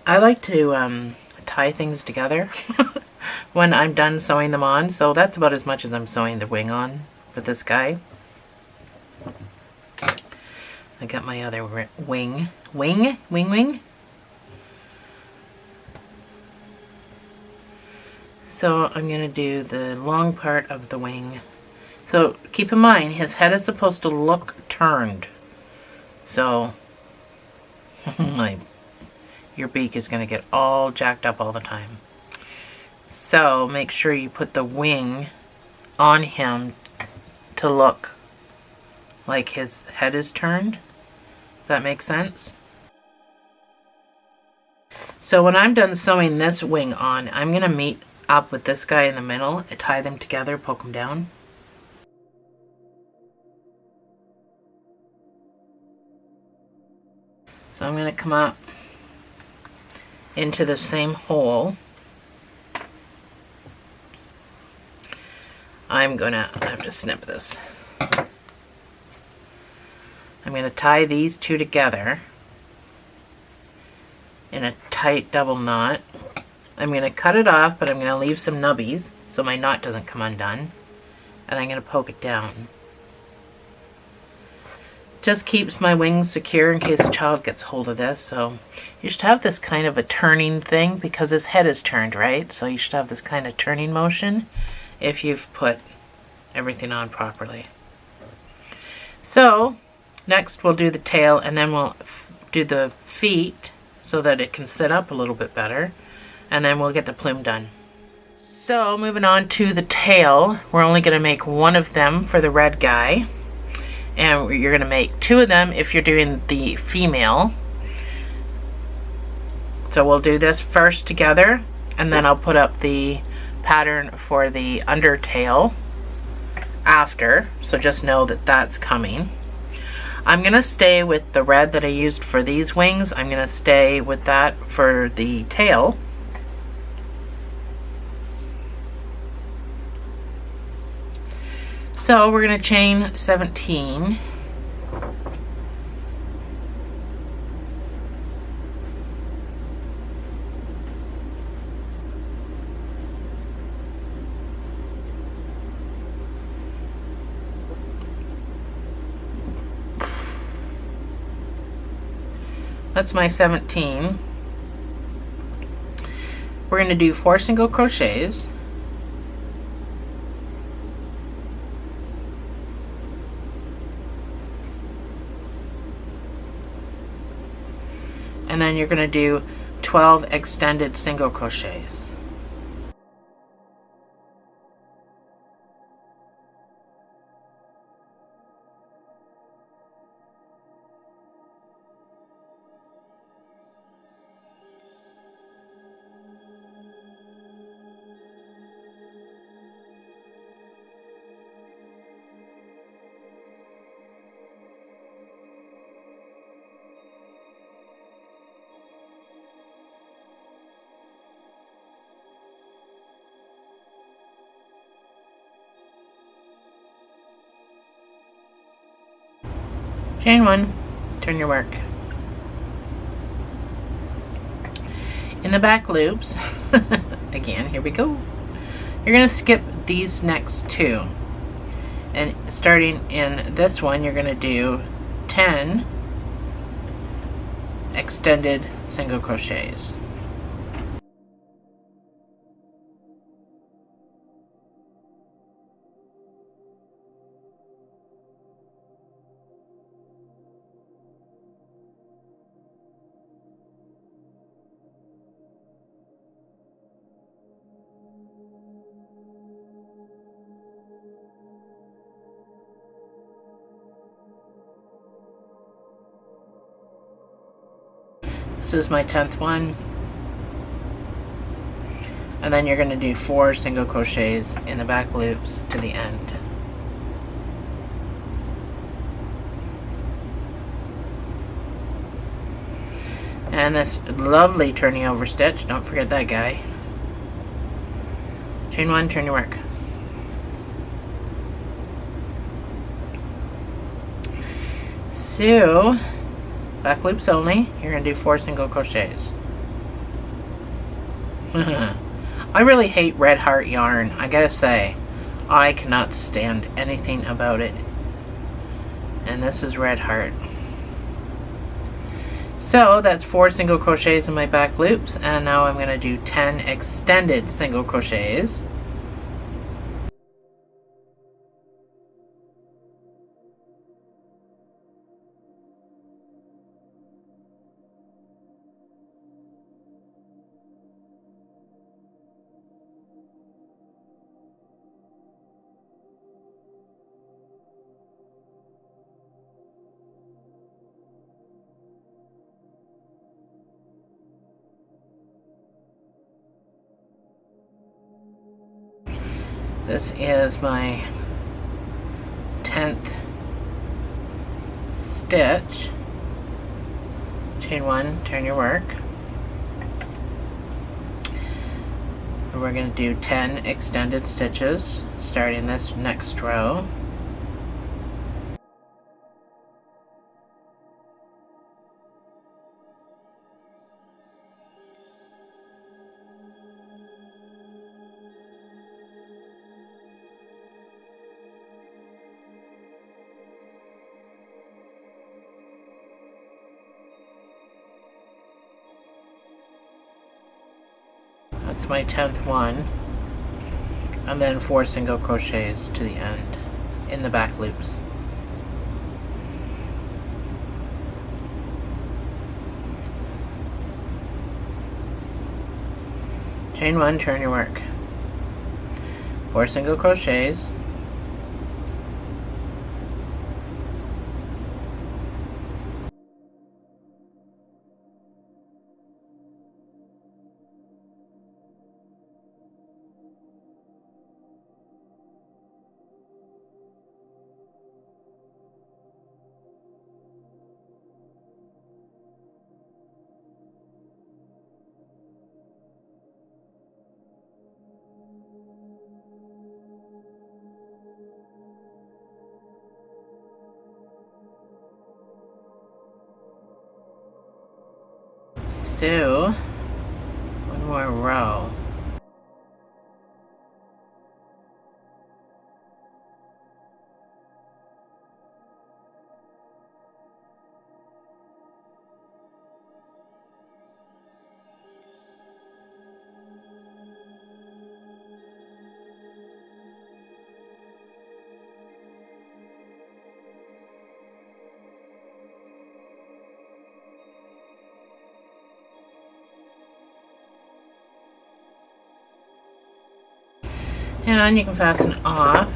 I like to tie things together when I'm done sewing them on. So that's about as much as I'm sewing the wing on for this guy. I got my other wing. So I'm going to do the long part of the wing. So keep in mind, his head is supposed to look turned. So your beak is going to get all jacked up all the time. So make sure you put the wing on him to look like his head is turned. Does that make sense? So when I'm done sewing this wing on, I'm going to meet up with this guy in the middle, I tie them together, poke them down. So I'm going to come up into the same hole. I have to snip this. I'm going to tie these two together in a tight double knot. I'm going to cut it off, but I'm going to leave some nubbies so my knot doesn't come undone. And I'm going to poke it down. Just keeps my wings secure in case a child gets hold of this. So you should have this kind of a turning thing because his head is turned, right? So you should have this kind of turning motion if you've put everything on properly. So next we'll do the tail, and then we'll do the feet so that it can sit up a little bit better, and then we'll get the plume done. So moving on to the tail, we're only going to make one of them for the red guy, and you're going to make two of them if you're doing the female. So we'll do this first together, and then I'll put up the pattern for the undertail after, so just know that that's coming. I'm going to stay with the red that I used for these wings. I'm going to stay with that for the tail. So we're going to chain 17. That's my 17. We're going to do 4 single crochets. And then you're going to do 12 extended single crochets. Chain 1, turn your work. In the back loops, again, here we go. You're going to skip these next two. And starting in this one, you're going to do 10 extended single crochets. This is my 10th one. And then you're going to do 4 single crochets in the back loops to the end. And this lovely turning over stitch, don't forget that guy. Chain 1, turn your work. So, back loops only, you're going to do 4 single crochets. I really hate red heart yarn, I gotta say. I cannot stand anything about it. And this is red heart. So that's 4 single crochets in my back loops, and now I'm going to do 10 extended single crochets. This is my 10th stitch. Chain 1, turn your work. And we're going to do 10 extended stitches starting this next row. That's my 10th one, and then 4 single crochets to the end in the back loops. Chain 1, turn your work. 4 single crochets. So, one more row. And you can fasten off.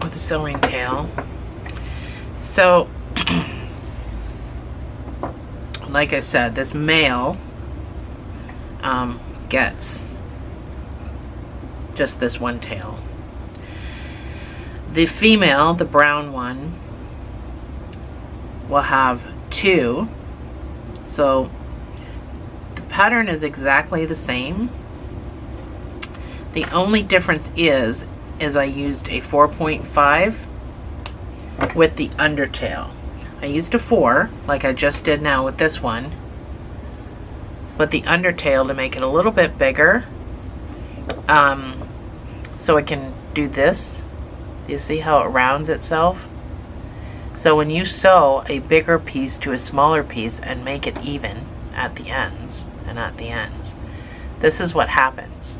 With a sewing tail. So, like I said, this male gets just this one tail. The female, the brown one, will have 2. So the pattern is exactly the same. The only difference is I used a 4.5 with the undertail. I used a 4 like I just did now with this one, but the undertail to make it a little bit bigger, so it can do this. You see how it rounds itself? So when you sew a bigger piece to a smaller piece and make it even at the ends and at the ends, this is what happens.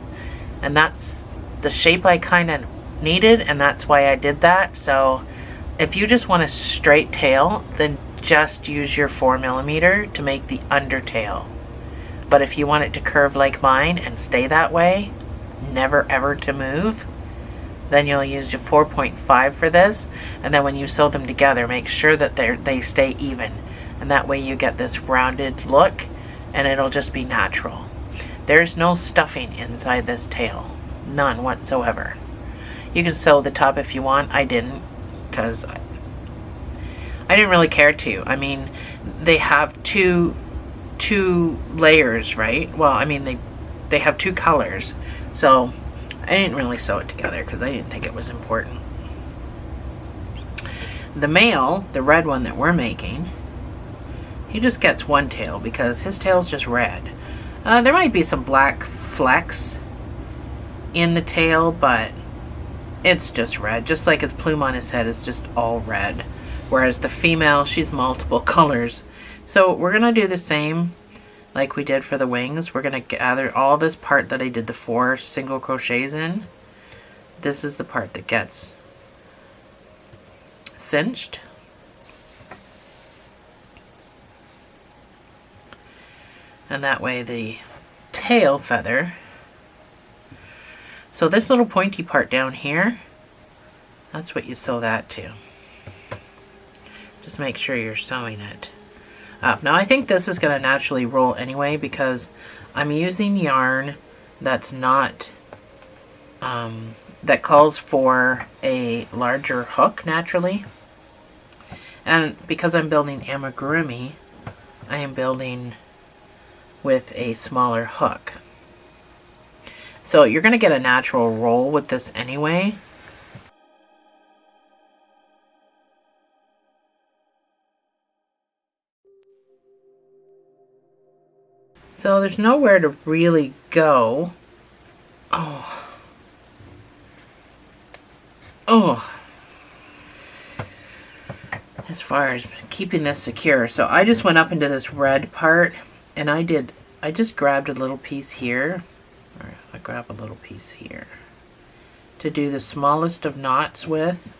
And that's the shape I kind of needed, and that's why I did that. So if you just want a straight tail, then just use your 4mm to make the undertail. But if you want it to curve like mine and stay that way, never ever to move, then you'll use your 4.5 for this, and then when you sew them together, make sure that they stay even, and that way you get this rounded look, and it'll just be natural. There's no stuffing inside this tail, none whatsoever. You can sew the top if you want. I didn't, because I didn't really care to. I mean, they have two layers, right? Well, I mean, they have 2 colors, so I didn't really sew it together because I didn't think it was important. The male, the red one that we're making, he just gets 1 tail because his tail's just red. There might be some black flecks in the tail, but it's just red. Just like his plume on his head is just all red. Whereas the female, she's multiple colors. So we're going to do the same like we did for the wings. We're going to gather all this part that I did the 4 single crochets in. This is the part that gets cinched. And that way the tail feather. So this little pointy part down here, that's what you sew that to. Just make sure you're sewing it up. Now I think this is going to naturally roll anyway because I'm using yarn that's not, that calls for a larger hook naturally. And because I'm building amigurumi, I am building with a smaller hook. So you're going to get a natural roll with this anyway. So there's nowhere to really go. Oh. Oh. As far as keeping this secure. So I just went up into this red part and I just grabbed a little piece here. Or I grab a little piece here to do the smallest of knots with.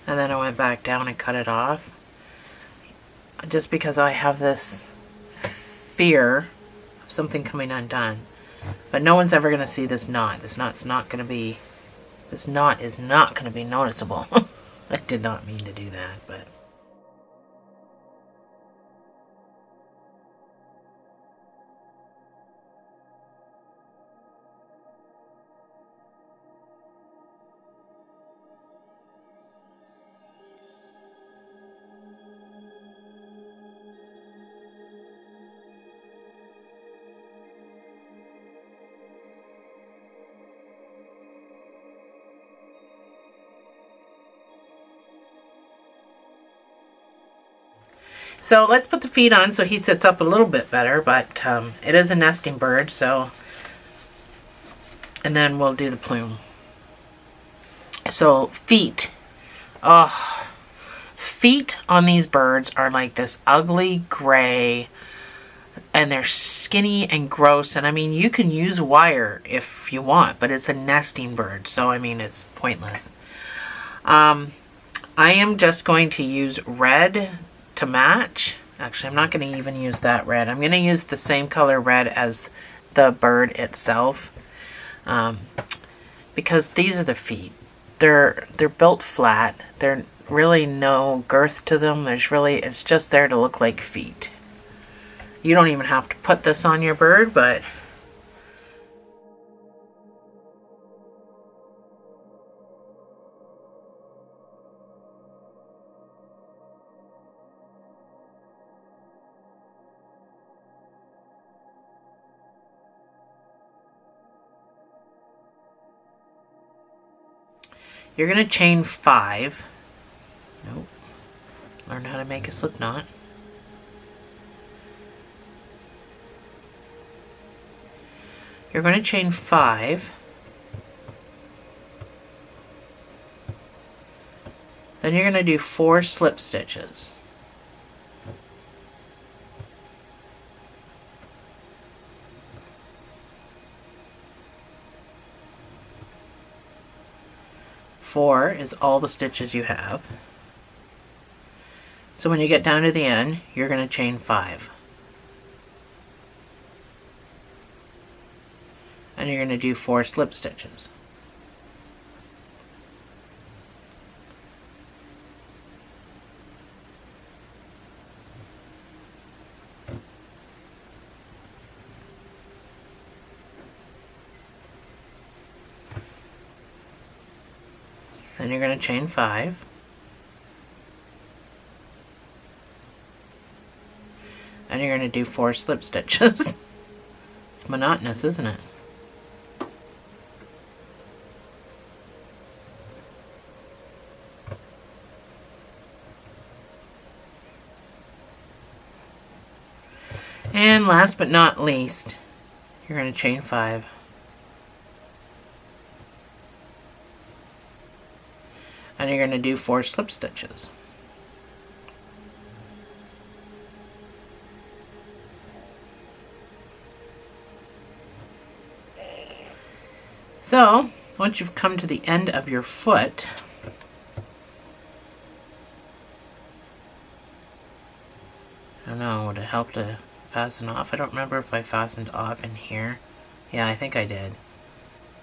And then I went back down and cut it off. Just because I have this fear of something coming undone. But no one's ever going to see this knot. This knot is not going to be noticeable. I did not mean to do that, but... So let's put the feet on so he sits up a little bit better, but it is a nesting bird, so... And then we'll do the plume. So feet. Oh, feet on these birds are like this ugly gray, and they're skinny and gross. And I mean, you can use wire if you want, but it's a nesting bird, so I mean, it's pointless. I am just going to use red to match. Actually, I'm not going to even use that red. I'm going to use the same color red as the bird itself, because these are the feet. They're built flat. There's really no girth to them. It's just there to look like feet. You don't even have to put this on your bird, but you're going to chain 5. Nope. Learn how to make a slip knot. You're going to chain 5. Then you're going to do 4 slip stitches. Four is all the stitches you have. So when you get down to the end, you're going to chain 5. And you're going to do 4 slip stitches. Then you're going to chain 5. And you're going to do 4 slip stitches. It's monotonous, isn't it? And last but not least, you're going to chain 5. And you're going to do 4 slip stitches. So, once you've come to the end of your foot, I don't know, would it help to fasten off? I don't remember if I fastened off in here. Yeah, I think I did.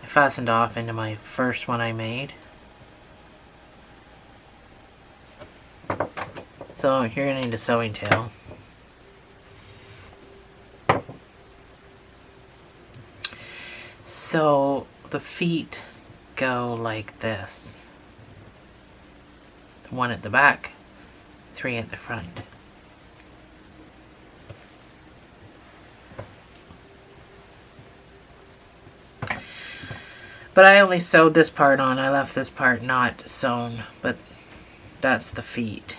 I fastened off into my first one I made. So you're going to need a sewing tail. So the feet go like this. One at the back, 3 at the front. But I only sewed this part on. I left this part not sewn, but that's the feet.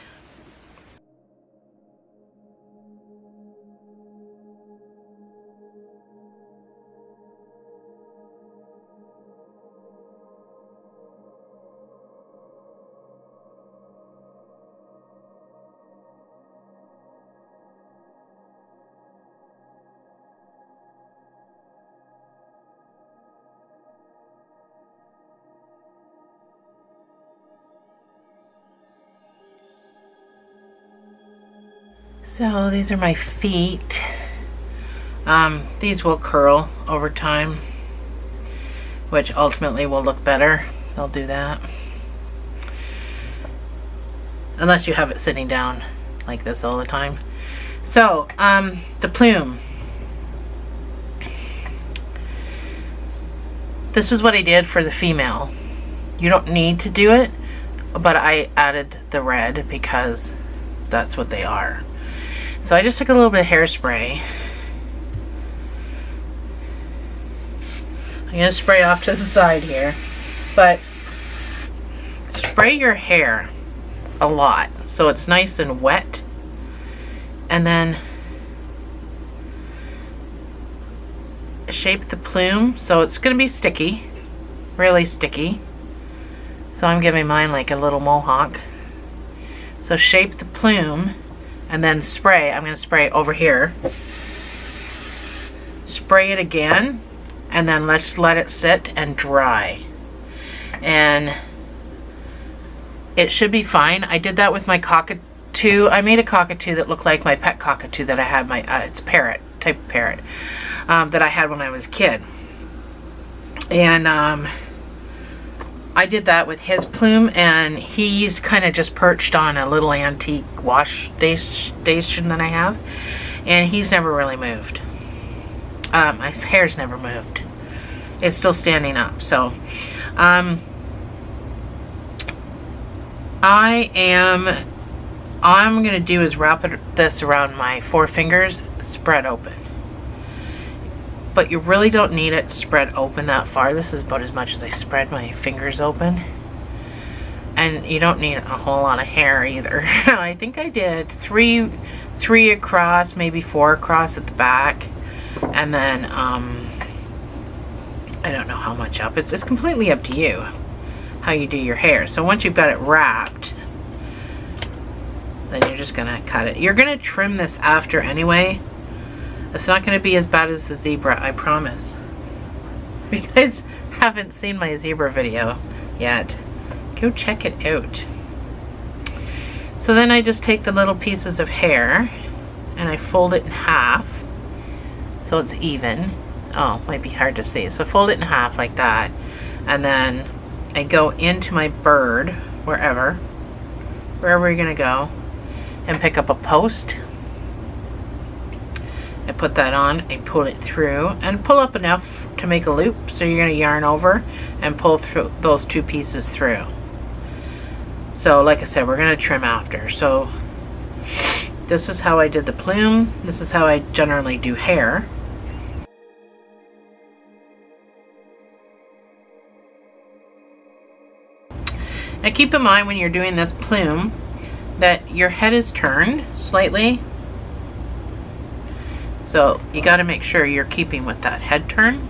So these are my feet. These will curl over time, which ultimately will look better. They'll do that. Unless you have it sitting down like this all the time. So, the plume. This is what I did for the female. You don't need to do it, but I added the red because that's what they are. So I just took a little bit of hairspray. I'm going to spray off to the side here. But spray your hair a lot so it's nice and wet. And then shape the plume so it's going to be sticky. Really sticky. So I'm giving mine like a little mohawk. So shape the plume. And then spray. I'm going to spray over here. Spray it again. And then let's let it sit and dry. And it should be fine. I did that with my cockatoo. I made a cockatoo that looked like my pet cockatoo that I had. It's parrot, type of parrot, that I had when I was a kid. And I did that with his plume, and he's kind of just perched on a little antique wash station that I have, and he's never really moved. My hair's never moved. It's still standing up. So all I'm gonna do is wrap this around my 4 fingers, spread open. But you really don't need it spread open that far. This is about as much as I spread my fingers open. And you don't need a whole lot of hair either. I think I did three across, maybe 4 across at the back. And then, I don't know how much up. It's completely up to you how you do your hair. So once you've got it wrapped, then you're just gonna cut it. You're gonna trim this after anyway. It's not going to be as bad as the zebra, I promise. If you guys haven't seen my zebra video yet, go check it out. So then I just take the little pieces of hair and I fold it in half so it's even. Oh, might be hard to see. So fold it in half like that. And then I go into my bird, wherever you're going to go, and pick up a post. I put that on, I pull it through, and pull up enough to make a loop. So you're going to yarn over and pull through those 2 pieces through. So like I said, we're going to trim after. So this is how I did the plume. This is how I generally do hair. Now keep in mind when you're doing this plume that your head is turned slightly. So you got to make sure you're keeping with that head turn.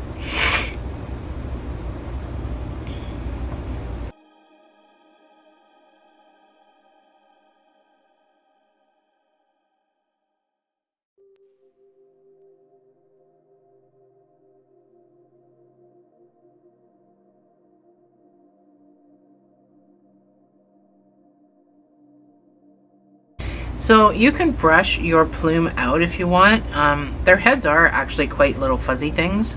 So you can brush your plume out if you want. Their heads are actually quite little fuzzy things.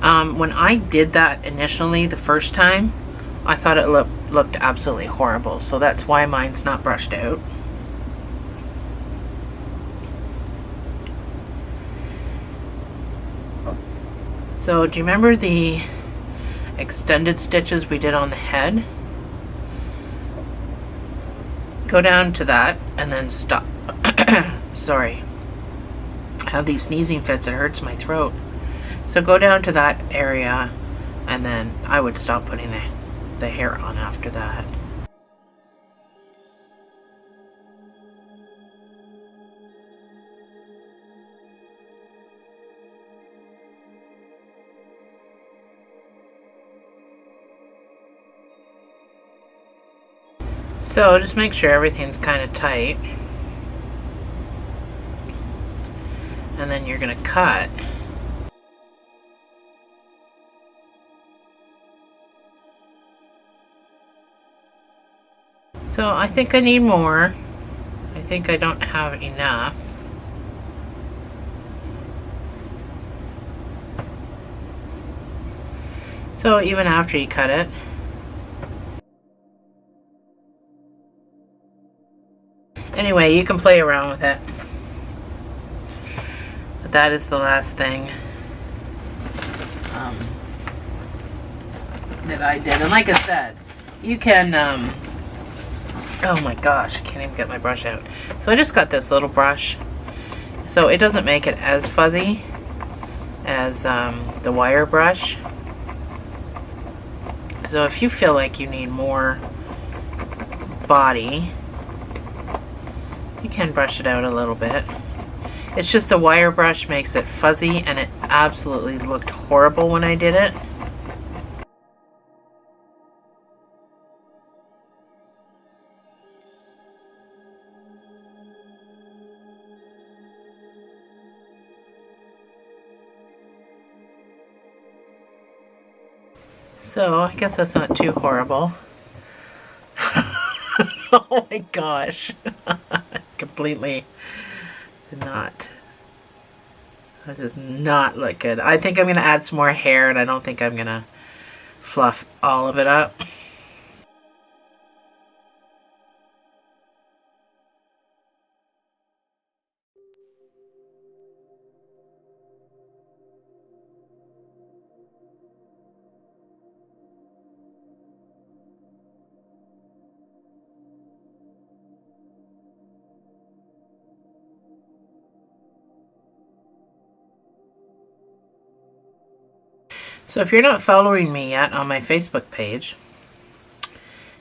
When I did that initially the first time, I thought it looked absolutely horrible. So that's why mine's not brushed out. So do you remember the extended stitches we did on the head? Go down to that and then stop. Sorry. I have these sneezing fits, it hurts my throat. So go down to that area and then I would stop putting the hair on after that. So just make sure everything's kind of tight. And then you're going to cut. So I think I need more. I think I don't have enough. So even after you cut it, anyway, you can play around with it. But that is the last thing that I did. And like I said, you can, oh my gosh, I can't even get my brush out. So I just got this little brush. So it doesn't make it as fuzzy as the wire brush. So if you feel like you need more body, you can brush it out a little bit. It's just the wire brush makes it fuzzy, and it absolutely looked horrible when I did it. So I guess that's not too horrible. Oh my gosh. Completely not. That does not look good. I think I'm going to add some more hair, and I don't think I'm going to fluff all of it up. So if you're not following me yet on my Facebook page,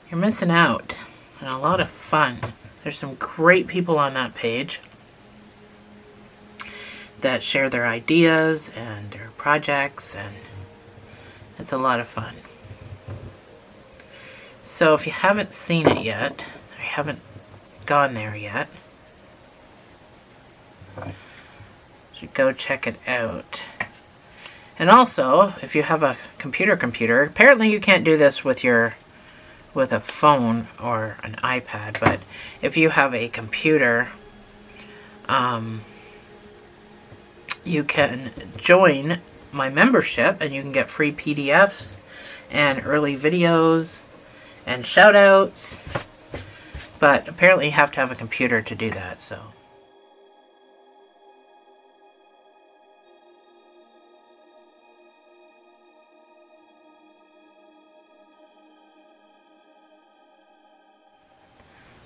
you're missing out on a lot of fun. There's some great people on that page that share their ideas and their projects, and it's a lot of fun. So if you haven't seen it yet, or you haven't gone there yet, you should go check it out. And also, if you have a computer, apparently you can't do this with a phone or an iPad, but if you have a computer, you can join my membership and you can get free PDFs and early videos and shout outs. But apparently you have to have a computer to do that, so.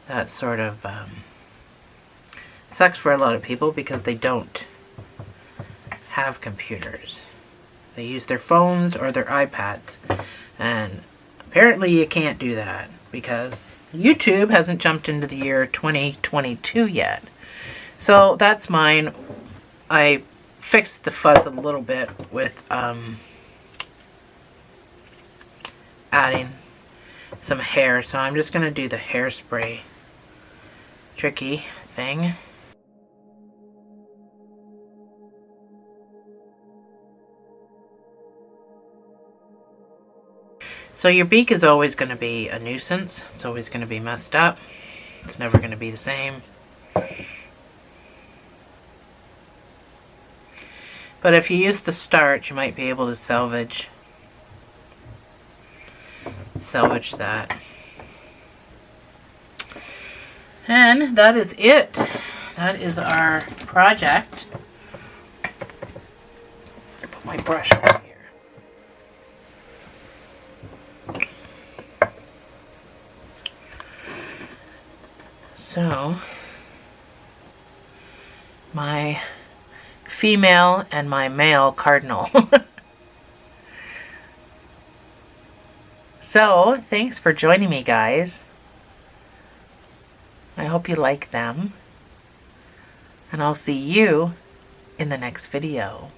That sort of sucks for a lot of people because they don't have computers. They use their phones or their iPads. And apparently you can't do that because YouTube hasn't jumped into the year 2022 yet. So that's mine. I fixed the fuzz a little bit with adding some hair. So I'm just going to do the hairspray tricky thing. So your beak is always going to be a nuisance. It's always going to be messed up. It's never going to be the same. But if you use the starch, you might be able to salvage that. And that is it. That is our project. Put my brush over here. So, my female and my male cardinal. So, thanks for joining me, guys. I hope you like them. And I'll see you in the next video.